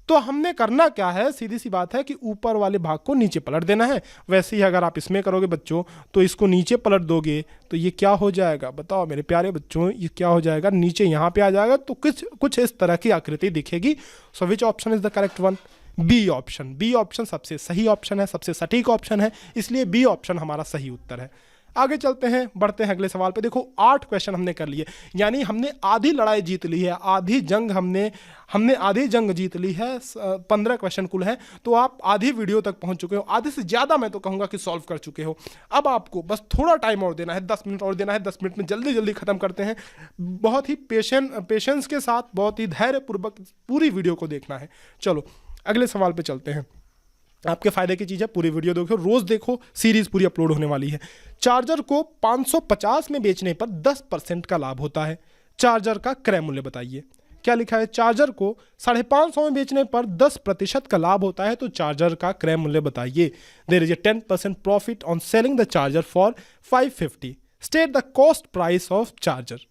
तो हमने करना क्या है, सीधी सी बात है कि ऊपर वाले भाग को नीचे पलट देना है। वैसे ही अगर आप इसमें करोगे बच्चों, तो इसको नीचे पलट दोगे तो ये क्या हो जाएगा, बताओ मेरे प्यारे बच्चों, ये क्या हो जाएगा, नीचे यहाँ पे आ जाएगा, तो कुछ इस तरह की आकृति दिखेगी। So which option is the correct one? B option. B option सबसे सही ऑप्शन है, सबसे सटीक ऑप्शन है, इसलिए बी ऑप्शन हमारा सही उत्तर है। आगे चलते हैं, बढ़ते हैं अगले सवाल पे। देखो 8 क्वेश्चन हमने कर लिए, यानी हमने आधी लड़ाई जीत ली है, आधी जंग हमने आधी जंग जीत ली है। 15 क्वेश्चन कुल है, तो आप आधी वीडियो तक पहुंच चुके हो, आधे से ज़्यादा मैं तो कहूँगा कि सॉल्व कर चुके हो। अब आपको बस थोड़ा टाइम और देना है, 10 मिनट और देना है। 10 मिनट में जल्दी जल्दी ख़त्म करते हैं। बहुत ही पेशेंस के साथ, बहुत ही धैर्यपूर्वक पूरी वीडियो को देखना है। चलो अगले सवाल पर चलते हैं। आपके फायदे की चीज़ है, पूरी वीडियो देखो, रोज़ देखो, सीरीज़ पूरी अपलोड होने वाली है। चार्जर को 550 में बेचने पर 10% का लाभ होता है। चार्जर का क्रय मूल्य बताइए। क्या लिखा है? चार्जर को 550 में बेचने पर 10% का लाभ होता है, तो चार्जर का क्रय मूल्य बताइए। There is a 10% profit on selling the charger for 550। State the cost price of charger.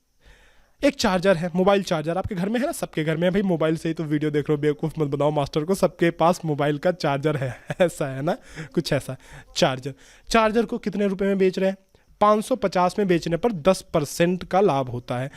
एक चार्जर है, मोबाइल चार्जर आपके घर में है ना, सबके घर में है भाई। मोबाइल से ही तो वीडियो देख रहे हो, बेवकूफ़ मत बनाओ मास्टर को, सबके पास मोबाइल का चार्जर है, ऐसा है ना, कुछ ऐसा। चार्जर को कितने रुपए में बेच रहे हैं? 550 में बेचने पर 10% का लाभ होता है।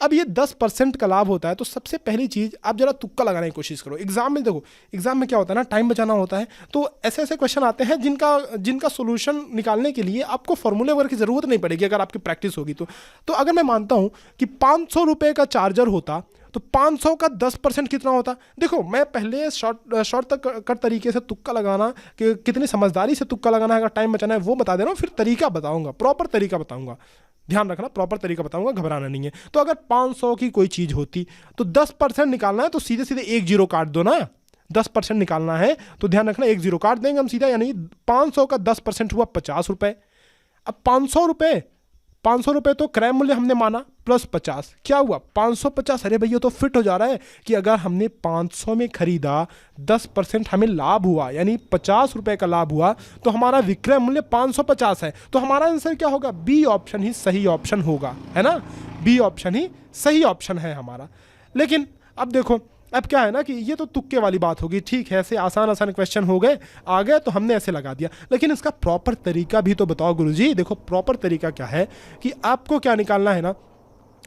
अब ये 10% का लाभ होता है, तो सबसे पहली चीज़ आप जरा तुक्का लगाने की कोशिश करो। एग्जाम में देखो, एग्जाम में क्या होता है ना, टाइम बचाना होता है, तो ऐसे ऐसे क्वेश्चन आते हैं जिनका सोल्यूशन निकालने के लिए आपको फॉर्मूले वगैरह की ज़रूरत नहीं पड़ेगी, अगर आपकी प्रैक्टिस होगी तो अगर मैं मानता हूँ कि 500 रुपये का चार्जर होता, तो 500 का 10% कितना होता? देखो, मैं पहले शॉर्ट कट तरीके से तुक्का लगाना, कि कितनी समझदारी से तुक्का लगाना है, अगर टाइम बचाना है वो बता दे रहा हूँ, फिर तरीका बताऊँगा, प्रॉपर तरीका बताऊँगा। ध्यान रखना, प्रॉपर तरीका बताऊंगा, घबराना नहीं है। तो अगर 500 की कोई चीज़ होती, तो 10% निकालना है, तो सीधे सीधे 1 0 काट दो ना। 10% निकालना है तो ध्यान रखना, 1 0 काट देंगे हम सीधा, यानी 500 का 10% हुआ 50 रुपये। अब 500 रुपये तो क्रय मूल्य हमने माना प्लस 50, क्या हुआ 550। अरे भैया तो फिट हो जा रहा है कि अगर हमने 500 में खरीदा, 10% हमें लाभ हुआ, यानी 50 रुपये का लाभ हुआ, तो हमारा विक्रय मूल्य 550 है। तो हमारा आंसर क्या होगा? बी ऑप्शन ही सही ऑप्शन होगा, है ना। बी ऑप्शन ही सही ऑप्शन है हमारा। लेकिन अब देखो, अब क्या है ना कि ये तो तुक्के वाली बात होगी, ठीक है, ऐसे आसान क्वेश्चन हो गए, आ गए तो हमने ऐसे लगा दिया, लेकिन इसका प्रॉपर तरीका भी तो बताओ गुरुजी। देखो प्रॉपर तरीका क्या है कि आपको क्या निकालना है ना,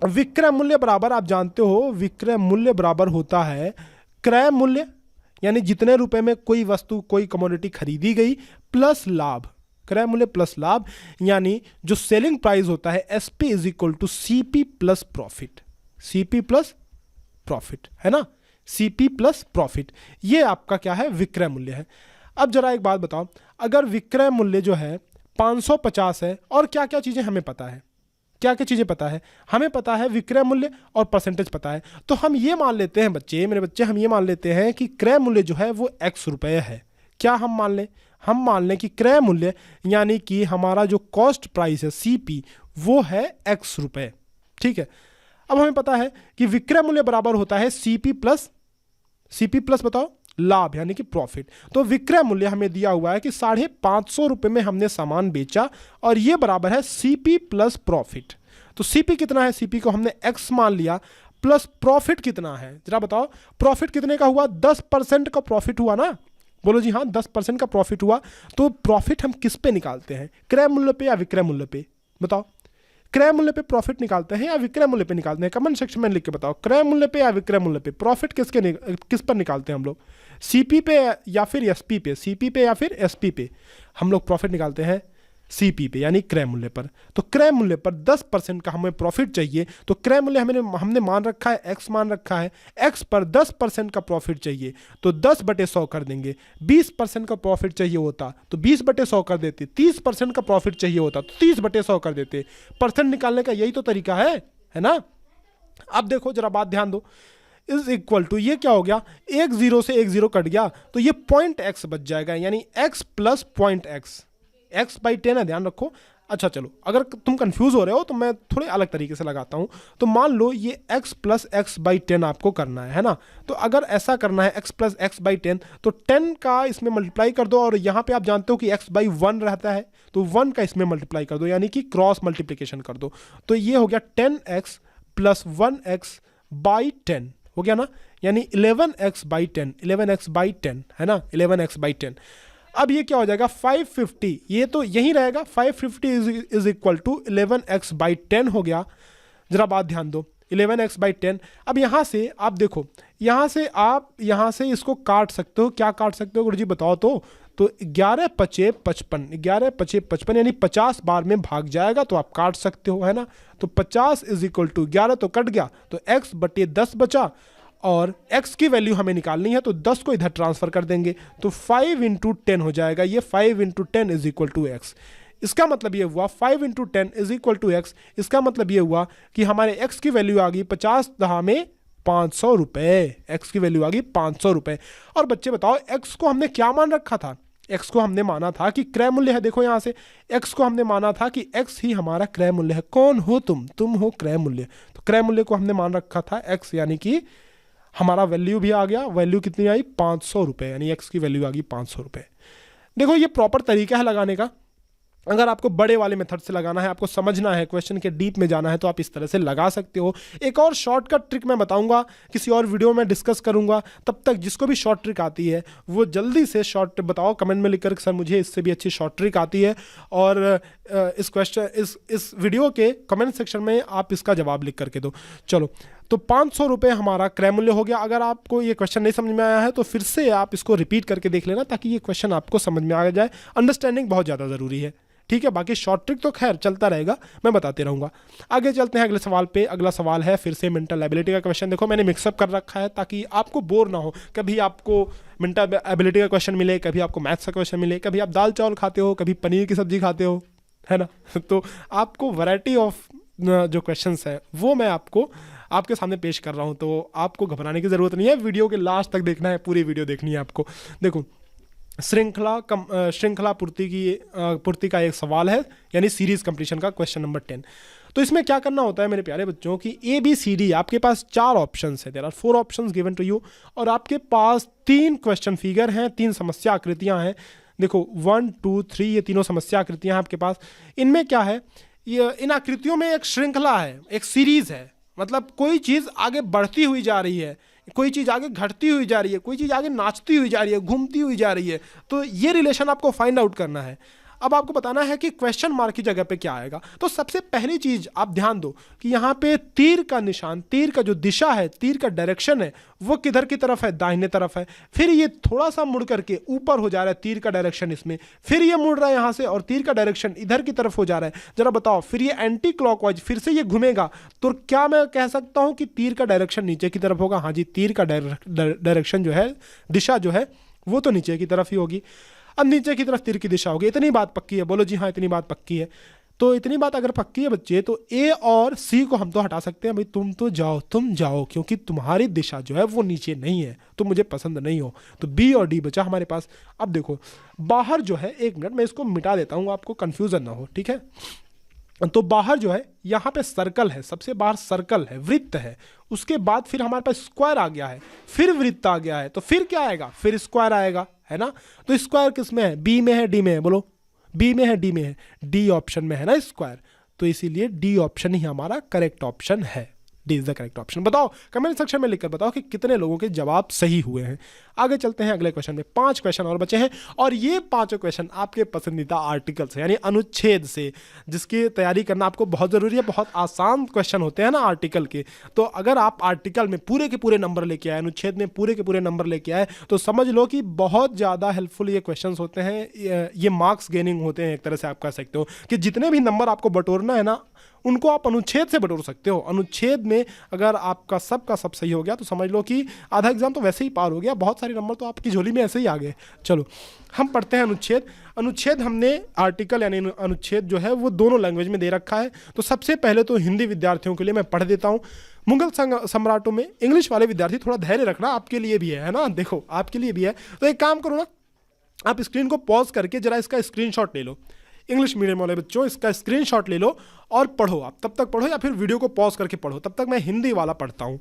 विक्रय मूल्य बराबर, आप जानते हो विक्रय मूल्य बराबर होता है क्रय मूल्य, यानी जितने रुपए में कोई वस्तु, कोई कमोडिटी खरीदी गई, प्लस लाभ। क्रय मूल्य प्लस लाभ, यानी जो सेलिंग प्राइस होता है SP is equal to CP plus profit. CP plus profit, है ना, CP प्लस प्रॉफिट, ये आपका क्या है? विक्रय मूल्य है। अब जरा एक बात बताओ, अगर विक्रय मूल्य जो है 550 है, और क्या क्या चीज़ें हमें पता है, क्या क्या चीज़ें पता है? हमें पता है विक्रय मूल्य और परसेंटेज पता है, तो हम ये मान लेते हैं बच्चे, मेरे बच्चे, हम ये मान लेते हैं कि क्रय मूल्य जो है वो X रुपये है। क्या हम मान लें? हम मान लें कि क्रय मूल्य यानी कि हमारा जो कॉस्ट प्राइस है CP, वो है X रुपये, ठीक है। अब हमें पता है कि विक्रय मूल्य बराबर होता है CP प्लस बताओ लाभ, यानी कि प्रॉफिट। तो विक्रय मूल्य हमें दिया हुआ है कि 550 रुपये में हमने सामान बेचा, और ये बराबर है CP प्लस प्रॉफिट। तो CP कितना है? CP को हमने X मान लिया, प्लस प्रॉफिट कितना है जरा बताओ। प्रॉफिट कितने का हुआ? 10% का प्रॉफिट हुआ ना, बोलो जी हाँ, 10% का प्रॉफिट हुआ। तो प्रॉफिट हम किस पे निकालते हैं? क्रय मूल्य पे या विक्रय मूल्य पे? बताओ, क्रय मूल्य पे प्रॉफिट निकालते हैं या विक्रय मूल्य पे निकालते हैं? कमेंट सेक्शन में लिख के बताओ, क्रय मूल्य पे या विक्रय मूल्य पे? प्रॉफिट किस पर निकालते हैं हम लोग? CP पे या फिर SP पे? CP पे या फिर SP पे? हम लोग प्रॉफिट निकालते हैं CP पे, यानी क्रय मूल्य पर। तो क्रय मूल्य पर 10% का हमें प्रॉफिट चाहिए, तो क्रय मूल्य हमने मान रखा है X मान रखा है, X पर 10% का प्रॉफिट चाहिए, तो 10/100 कर देंगे। 20% का प्रॉफिट चाहिए होता तो 20/100 कर देते। 30% का प्रॉफिट चाहिए होता तो 30/100 कर देते। परसेंट निकालने का यही तो तरीका है ना। अब देखो जरा बात ध्यान दो, इज इक्वल टू, ये क्या हो गया? 1 0 से 1 0 कट गया, तो ये पॉइंट X बच जाएगा, यानी X plus point X, x/10 है, ध्यान रखो। अच्छा चलो, अगर तुम कंफ्यूज हो रहे हो तो मैं थोड़े अलग तरीके से लगाता हूँ। तो मान लो ये x प्लस x/10 आपको करना है ना। तो अगर ऐसा करना है x प्लस x/10, तो 10 का इसमें मल्टीप्लाई कर दो, और यहाँ पे आप जानते हो कि x/1 रहता है, तो 1 का इसमें मल्टीप्लाई कर दो, यानी कि क्रॉस मल्टीप्लिकेशन कर दो। तो ये हो गया 10x प्लस 1x/10 हो गया ना, यानी 11x/10, 11x/10 है ना, 11x/10। अब ये क्या हो जाएगा 550, ये तो यही रहेगा, 550 इज इक्वल टू 11x/10 हो गया। जरा बात ध्यान दो, 11x/10। अब यहाँ से आप देखो, यहाँ से आप यहाँ से इसको काट सकते हो। क्या काट सकते हो गुरुजी बताओ तो 11 पचे 55, 11 पचे 55 यानी 50 बार में भाग जाएगा, तो आप काट सकते हो, है ना। तो 50 इज इक्वल टू 11 तो कट गया, तो x/10 बचा, और x की वैल्यू हमें निकालनी है, तो 10 को इधर ट्रांसफर कर देंगे, तो 5 × 10 हो जाएगा। ये 5 × 10 इज इक्वल टू x। इसका मतलब ये हुआ 5 × 10 इज इक्वल टू x। इसका मतलब ये हुआ कि हमारे x की वैल्यू आ गई 50 दहा में 500 रुपए। x की वैल्यू आ गई 500 रुपए। और बच्चे बताओ, x को हमने क्या मान रखा था? x को हमने माना था कि क्रय मूल्य है। देखो यहाँ से x को हमने माना था कि x ही हमारा क्रय मूल्य है। कौन हो तुम हो क्रय मूल्य। तो क्रय मूल्य को हमने मान रखा था x, यानी कि हमारा वैल्यू भी आ गया। वैल्यू कितनी आई 500 रुपये, यानी x की वैल्यू आ गई 500 रुपये। देखो ये प्रॉपर तरीका है लगाने का। अगर आपको बड़े वाले मेथड से लगाना है, आपको समझना है, क्वेश्चन के डीप में जाना है, तो आप इस तरह से लगा सकते हो। एक और शॉर्टकट ट्रिक मैं बताऊंगा, किसी और वीडियो में डिस्कस करूंगा। तब तक जिसको भी शॉर्ट ट्रिक आती है वो जल्दी से शॉर्ट बताओ कमेंट में लिखकर, सर मुझे इससे भी अच्छी शॉर्ट ट्रिक आती है। और इस वीडियो के कमेंट सेक्शन में आप इसका जवाब लिख करके दो। चलो, तो 500 रुपये हमारा क्रय मूल्य हो गया। अगर आपको ये क्वेश्चन नहीं समझ में आया है तो फिर से आप इसको रिपीट करके देख लेना, ताकि ये क्वेश्चन आपको समझ में आ जाए। अंडरस्टैंडिंग बहुत ज़्यादा ज़रूरी है, ठीक है। बाकी शॉर्ट ट्रिक तो खैर चलता रहेगा, मैं बताते रहूँगा। आगे चलते हैं अगले सवाल पे। अगला सवाल है फिर से मेंटल एबिलिटी का क्वेश्चन। देखो मैंने मिक्सअप कर रखा है ताकि आपको बोर ना हो। कभी आपको मेंटल एबिलिटी का क्वेश्चन मिले, कभी आपको मैथ्स का क्वेश्चन मिले, कभी आप दाल चावल खाते हो, कभी पनीर की सब्जी खाते हो, है ना। तो आपको वैरायटी ऑफ जो क्वेश्चन्स है वो मैं आपके सामने पेश कर रहा हूँ। तो आपको घबराने की ज़रूरत नहीं है, वीडियो के लास्ट तक देखना है, पूरी वीडियो देखनी है आपको। देखो, श्रृंखला पूर्ति का एक सवाल है, यानी सीरीज कंप्लीशन का क्वेश्चन नंबर 10। तो इसमें क्या करना होता है मेरे प्यारे बच्चों की ABCD आपके पास 4 ऑप्शंस है। There are 4 options given to you, और आपके पास 3 क्वेश्चन फिगर हैं, 3 समस्या आकृतियां हैं। देखो 1, 2, 3 ये तीनों समस्या आकृतियां हैं आपके पास। इनमें क्या है, ये इन आकृतियों में एक श्रृंखला है, एक सीरीज है। मतलब कोई चीज़ आगे बढ़ती हुई जा रही है, कोई चीज़ आगे घटती हुई जा रही है, कोई चीज़ आगे नाचती हुई जा रही है, घूमती हुई जा रही है। तो ये रिलेशन आपको फाइंड आउट करना है। अब आपको बताना है कि क्वेश्चन मार्क की जगह पे क्या आएगा। तो सबसे पहली चीज़ आप ध्यान दो कि यहाँ पे तीर का निशान, तीर का जो दिशा है, तीर का डायरेक्शन है, वो किधर की तरफ है, दाहिने तरफ है। फिर ये थोड़ा सा मुड़ करके ऊपर हो जा रहा है, तीर का डायरेक्शन इसमें, फिर ये मुड़ रहा है यहाँ से और तीर का डायरेक्शन इधर की तरफ हो जा रहा है। जरा बताओ, फिर ये एंटी क्लॉकवाइज फिर से ये घूमेगा, तो क्या मैं कह सकता हूँ कि तीर का डायरेक्शन नीचे की तरफ होगा? हाँ जी, तीर का डायरेक्शन जो है, दिशा जो है वो तो नीचे की तरफ ही होगी। अब नीचे की तरफ तीर की दिशा होगी। इतनी बात पक्की है? बोलो जी हाँ, इतनी बात पक्की है। तो इतनी बात अगर पक्की है बच्चे, तो A और C को हम तो हटा सकते हैं। भाई तुम जाओ, क्योंकि तुम्हारी दिशा जो है वो नीचे नहीं है, तुम मुझे पसंद नहीं हो। तो B और D बचा हमारे पास। अब देखो बाहर जो है, 1 मिनट मैं इसको मिटा देता हूँ, आपको कन्फ्यूजन ना हो, ठीक है। तो बाहर जो है, यहाँ पे सर्कल है, सबसे बाहर सर्कल है, वृत्त है। उसके बाद फिर हमारे पास स्क्वायर आ गया है, फिर वृत्त आ गया है, तो फिर क्या आएगा? फिर स्क्वायर आएगा, है ना। तो स्क्वायर किस में है? B में है, D में है? बोलो, B में है, D में है? D ऑप्शन में है ना स्क्वायर। तो इसीलिए D ऑप्शन ही हमारा करेक्ट ऑप्शन है। D is the correct option. बताओ कमेंट सेक्शन में लिखकर बताओ कि कितने लोगों के जवाब सही हुए हैं। आगे चलते हैं अगले क्वेश्चन में। 5 क्वेश्चन और बचे हैं, और ये 5 क्वेश्चन आपके पसंदीदा आर्टिकल से, यानी अनुच्छेद से, जिसकी तैयारी करना आपको बहुत ज़रूरी है। बहुत आसान क्वेश्चन होते हैं ना आर्टिकल के। तो अगर आप आर्टिकल में पूरे के पूरे नंबर लेके आए, अनुच्छेद में पूरे के पूरे नंबर लेके आए, तो समझ लो कि बहुत ज़्यादा हेल्पफुल ये क्वेश्चन होते हैं। ये मार्क्स गेनिंग होते हैं, एक तरह से आप कह सकते हो कि जितने भी नंबर आपको बटोरना है ना, उनको आप अनुच्छेद से बटोर सकते हो। अनुच्छेद में अगर आपका सब सही हो गया तो समझ लो कि आधा एग्जाम तो वैसे ही पार हो गया। बहुत सारे नंबर तो आपकी झोली में ऐसे ही आ गए। चलो हम पढ़ते हैं अनुच्छेद। अनुच्छेद हमने आर्टिकल यानी अनुच्छेद जो है वो दोनों लैंग्वेज में दे रखा है। तो सबसे पहले तो हिंदी विद्यार्थियों के लिए मैं पढ़ देता हूँ। मुगल सम्राटों में इंग्लिश वाले विद्यार्थी थोड़ा धैर्य रखना, आपके लिए भी है ना। देखो आपके लिए भी है। तो एक काम करो ना, आप स्क्रीन को पॉज करके जरा इसका स्क्रीनशॉट ले लो। इंग्लिश मीडियम वाले बच्चों इसका स्क्रीनशॉट ले लो और पढ़ो, आप तब तक पढ़ो या फिर वीडियो को पॉज करके पढ़ो, तब तक मैं हिंदी वाला पढ़ता हूँ।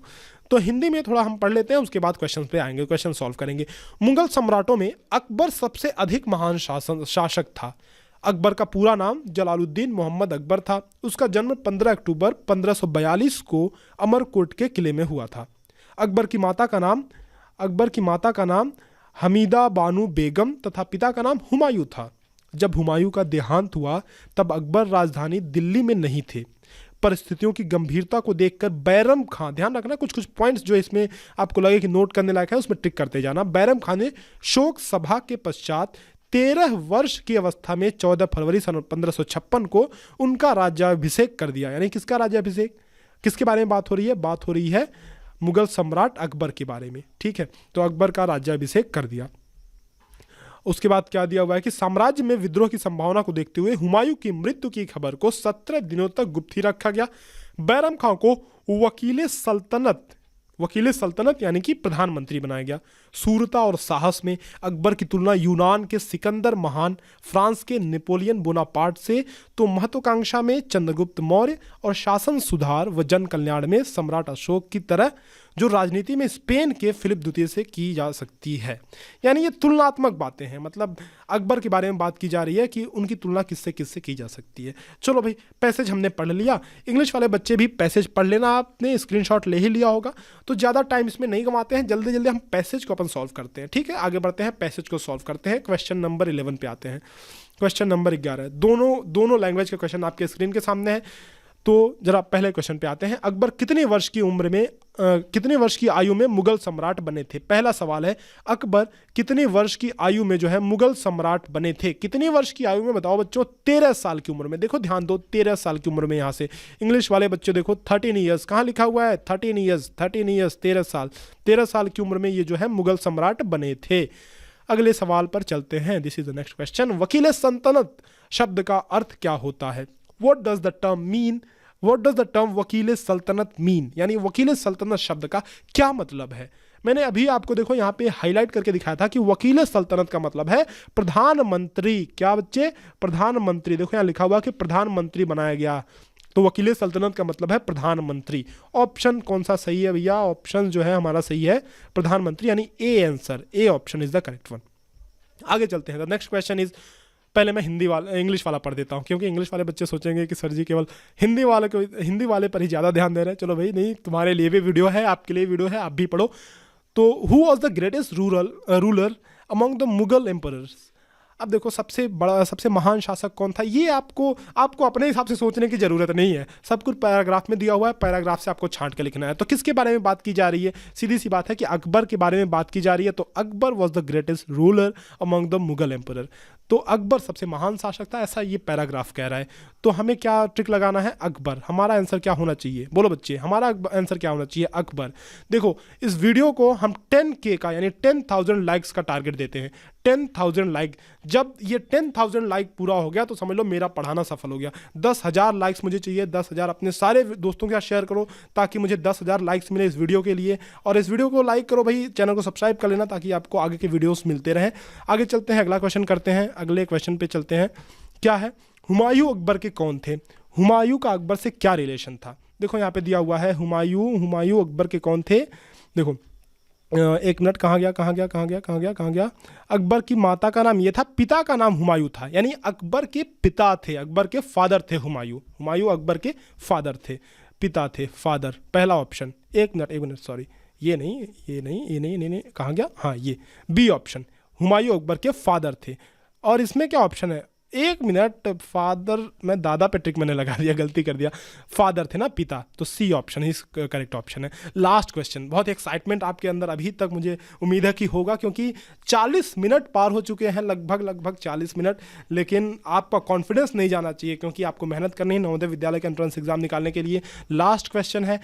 तो हिंदी में थोड़ा हम पढ़ लेते हैं, उसके बाद क्वेश्चन पे आएंगे, क्वेश्चन सॉल्व करेंगे। मुगल सम्राटों में अकबर सबसे अधिक महान शासक था। अकबर का पूरा नाम जलालुद्दीन मोहम्मद अकबर था। उसका जन्म 15 अक्टूबर 1542 को अमरकोट के किले में हुआ था। अकबर की माता का नाम हमीदा बानू बेगम तथा पिता का नाम हुमायूं था। जब हुमायूं का देहांत हुआ तब अकबर राजधानी दिल्ली में नहीं थे। परिस्थितियों की गंभीरता को देखकर बैरम खां, ध्यान रखना कुछ पॉइंट्स जो इसमें आपको लगे कि नोट करने लायक है उसमें टिक करते जाना। बैरम खां ने शोक सभा के पश्चात 13 वर्ष की अवस्था में 14 फरवरी सन 1556 को उनका राज्याभिषेक कर दिया। यानी किसका राज्याभिषेक, किसके बारे में बात हो रही है? बात हो रही है मुगल सम्राट अकबर के बारे में, ठीक है। तो अकबर का राज्याभिषेक कर दिया। उसके बाद क्या दिया हुआ है कि साम्राज्य में विद्रोह की संभावना को देखते हुए हुमायूं की मृत्यु की खबर को 17 दिनों तक गुप्त ही रखा गया। बैरम खां को वकील सल्तनत यानी कि प्रधानमंत्री बनाया गया। शूरता और साहस में अकबर की तुलना यूनान के सिकंदर महान, फ्रांस के नेपोलियन बोनापार्ट से, तो महत्वाकांक्षा में चंद्रगुप्त मौर्य और शासन सुधार व जन कल्याण में सम्राट अशोक की तरह जो राजनीति में स्पेन के फिलिप द्वितीय से की जा सकती है। यानी ये तुलनात्मक बातें हैं, मतलब अकबर के बारे में बात की जा रही है कि उनकी तुलना किससे किससे की जा सकती है। चलो भाई, पैसेज हमने पढ़ लिया। इंग्लिश वाले बच्चे भी पैसेज पढ़ लेना, आपने स्क्रीनशॉट ले ही लिया होगा, तो ज़्यादा टाइम इसमें नहीं गंवाते हैं, जल्दी जल्दी हम पैसेज को अपन सॉल्व करते हैं, ठीक है। आगे बढ़ते हैं, पैसेज को सॉल्व करते हैं। क्वेश्चन नंबर 11 पे आते हैं। क्वेश्चन नंबर 11 दोनों लैंग्वेज के क्वेश्चन आपके स्क्रीन के सामने है। तो जरा पहले क्वेश्चन पे आते हैं। अकबर कितने वर्ष की आयु में मुगल सम्राट बने थे? पहला सवाल है, अकबर कितने वर्ष की आयु में जो है मुगल सम्राट बने थे? कितनी वर्ष की आयु में बताओ बच्चों? 13 साल की उम्र में। देखो ध्यान दो, 13 साल की उम्र में। यहाँ से इंग्लिश वाले बच्चे देखो 13 ईयर्स, कहाँ लिखा हुआ है? 13 ईयर्स, 13 साल। 13 साल की उम्र में ये जो है मुगल सम्राट बने थे। अगले सवाल पर चलते हैं। This is the next question. वकील सल्तनत शब्द का अर्थ क्या होता है? व्हाट डज द टर्म वकील सल्तनत मीन? यानी वकील सल्तनत शब्द का क्या मतलब है? मैंने अभी आपको देखो यहाँ पे हाईलाइट करके दिखाया था कि वकील सल्तनत का मतलब है प्रधानमंत्री। क्या बच्चे? प्रधानमंत्री। देखो यहाँ लिखा हुआ कि प्रधानमंत्री बनाया गया, तो वकील सल्तनत का मतलब है प्रधानमंत्री। ऑप्शन कौन सा सही है भैया? ऑप्शन जो है हमारा सही है प्रधानमंत्री, यानी A answer, A option is the correct one. आगे चलते हैं। द नेक्स्ट क्वेश्चन इज, पहले मैं इंग्लिश वाला पढ़ देता हूँ, क्योंकि इंग्लिश वाले बच्चे सोचेंगे कि सर जी केवल हिंदी वाले पर ही ज़्यादा ध्यान दे रहे हैं। चलो भाई, नहीं, तुम्हारे लिए भी वीडियो है, आपके लिए वीडियो है, आप भी पढ़ो। तो who was the greatest ruler among the Mughal emperors? अब देखो, सबसे महान शासक कौन था, ये आपको अपने हिसाब से सोचने की जरूरत नहीं है। सब कुछ पैराग्राफ में दिया हुआ है, पैराग्राफ से आपको छांट के लिखना है। तो किसके बारे में बात की जा रही है? सीधी सी बात है कि अकबर के बारे में बात की जा रही है। तो Akbar was the greatest ruler among the Mughal emperor. तो अकबर सबसे महान शासक था, ऐसा ये पैराग्राफ कह रहा है। तो हमें क्या ट्रिक लगाना है? अकबर। हमारा आंसर क्या होना चाहिए? बोलो बच्चे, हमारा आंसर क्या होना चाहिए? अकबर। देखो, इस वीडियो को हम 10K का यानी 10,000 लाइक्स का टारगेट देते हैं। 10,000 लाइक। जब ये 10,000 लाइक पूरा हो गया तो समझ लो मेरा पढ़ाना सफल हो गया। 10,000 लाइक्स मुझे चाहिए। 10,000 अपने सारे दोस्तों के साथ शेयर करो ताकि मुझे 10,000 लाइक्स मिले इस वीडियो के लिए। और इस वीडियो को लाइक करो भाई, चैनल को सब्सक्राइब कर लेना ताकि आपको आगे के वीडियोस मिलते रहें। आगे चलते हैं, अगला क्वेश्चन करते हैं। अगले क्वेश्चन पे चलते हैं। क्या है? हुमायूं अकबर के कौन थे? हुमायूं का अकबर से क्या रिलेशन था? देखो यहाँ पे दिया हुआ है, हुमायूं अकबर के कौन थे? देखो, एक मिनट, कहाँ गया? अकबर की माता का नाम ये था, पिता का नाम हुमायूं था, यानी अकबर के पिता थे, अकबर के फादर थे हुमायूं अकबर के फादर थे, पिता थे, फादर। पहला ऑप्शन। एक मिनट सॉरी, ये नहीं, कहाँ गया? हाँ, ये बी ऑप्शन, हुमायूं अकबर के फादर थे। और इसमें क्या ऑप्शन है? एक मिनट, फादर, मैं दादा पे ट्रिक मैंने लगा दिया, गलती कर दिया। फादर थे ना, पिता, तो सी ऑप्शन ही करेक्ट ऑप्शन है। Last question. बहुत एक्साइटमेंट आपके अंदर अभी तक मुझे उम्मीद है कि होगा, क्योंकि 40 मिनट पार हो चुके हैं, लगभग 40 मिनट। लेकिन आपका कॉन्फिडेंस नहीं जाना चाहिए, क्योंकि आपको मेहनत करनी है नवोदय विद्यालय के एंट्रेंस एग्जाम निकालने के लिए। लास्ट क्वेश्चन है,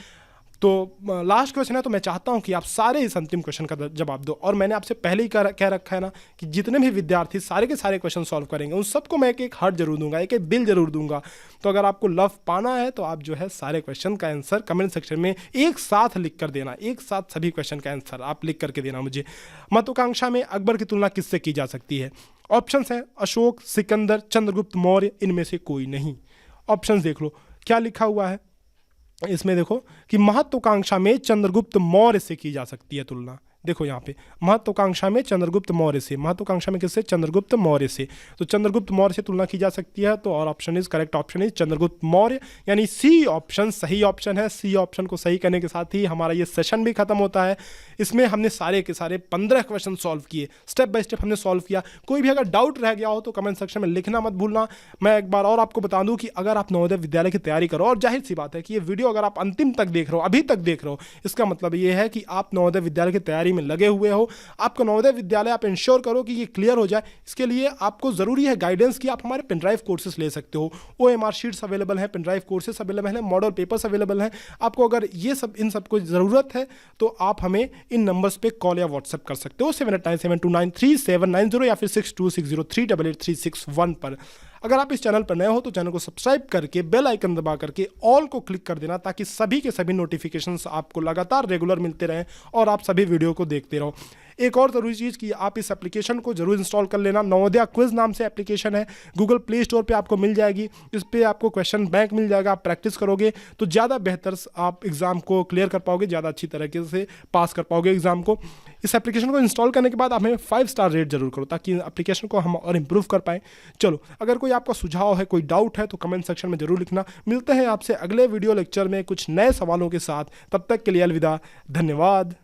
तो मैं चाहता हूं कि आप सारे इस अंतिम क्वेश्चन का जवाब दो। और मैंने आपसे पहले ही कह रखा है ना कि जितने भी विद्यार्थी सारे के सारे क्वेश्चन सॉल्व करेंगे उन सबको मैं एक हार्ट जरूर दूंगा, एक दिल जरूर दूंगा। तो अगर आपको लव पाना है तो आप जो है सारे क्वेश्चन का आंसर कमेंट सेक्शन में एक साथ लिख कर देना, एक साथ सभी क्वेश्चन का आंसर आप लिख करके देना मुझे। महत्वाकांक्षा में अकबर की तुलना किससे की जा सकती है? ऑप्शंस हैं अशोक, सिकंदर, चंद्रगुप्त मौर्य, इनमें से कोई नहीं। ऑप्शंस देख लो क्या लिखा हुआ है इसमें। देखो कि महत्वाकांक्षा में चंद्रगुप्त मौर्य से की जा सकती है तुलना। देखो यहाँ पे महत्वाकांक्षा में चंद्रगुप्त मौर्य से, महत्वाकांक्षा में किससे? चंद्रगुप्त मौर्य से। तो चंद्रगुप्त मौर्य से तुलना की जा सकती है। तो और option is correct, option is Chandragupta Maurya, यानी सी ऑप्शन सही ऑप्शन है। सी ऑप्शन को सही करने के साथ ही हमारा ये सेशन भी खत्म होता है। इसमें हमने सारे के सारे 15 क्वेश्चन सॉल्व किए, स्टेप बाय स्टेप हमने सॉल्व किया। कोई भी अगर डाउट रह गया हो तो कमेंट सेक्शन में लिखना मत भूलना। मैं एक बार और आपको बता दूं कि अगर आप नवोदय विद्यालय की तैयारी करो, और जाहिर सी बात है कि ये वीडियो अगर आप अंतिम तक देख रहे हो, अभी तक देख रहे हो, इसका मतलब ये है कि आप नवोदय विद्यालय की तैयारी में लगे हुए हो। आपका नवोदय विद्यालय आप इंश्योर करो कि ये क्लियर हो जाए। इसके लिए आपको जरूरी है गाइडेंस की। आप हमारे पेनड्राइव कोर्सेज ले सकते हो, OMR शीट्स अवेलेबल हैं, पेनड्राइव कोर्सेज अवेलेबल हैं, मॉडल पेपर्स अवेलेबल हैं। आपको अगर ये सब इन सब को ज़रूरत है तो आप हमें इन नंबर्स पे कॉल या व्हाट्सएप कर सकते हो 7897293790 या फिर 6260388361 पर। अगर आप इस चैनल पर नए हो तो चैनल को सब्सक्राइब करके बेल आइकन दबा करके ऑल को क्लिक कर देना, ताकि सभी के सभी नोटिफिकेशंस आपको लगातार रेगुलर मिलते रहें और आप सभी वीडियो को देखते रहो। एक और ज़रूरी चीज़ कि आप इस एप्लीकेशन को जरूर इंस्टॉल कर लेना। नवोदया क्विज नाम से एप्लीकेशन है, गूगल प्ले स्टोर पे आपको मिल जाएगी। इस पर आपको क्वेश्चन बैंक मिल जाएगा। आप प्रैक्टिस करोगे तो ज़्यादा बेहतर आप एग्ज़ाम को क्लियर कर पाओगे, ज़्यादा अच्छी तरीके से पास कर पाओगे एग्ज़ाम को। इस एप्लीकेशन को इंस्टॉल करने के बाद हमें 5 स्टार रेट जरूर करो, ताकि एप्लीकेशन को हम और इम्प्रूव कर पाएँ। चलो, अगर कोई आपका सुझाव है, कोई डाउट है तो कमेंट सेक्शन में जरूर लिखना। मिलते हैं आपसे अगले वीडियो लेक्चर में कुछ नए सवालों के साथ। तब तक के लिए अलविदा, धन्यवाद।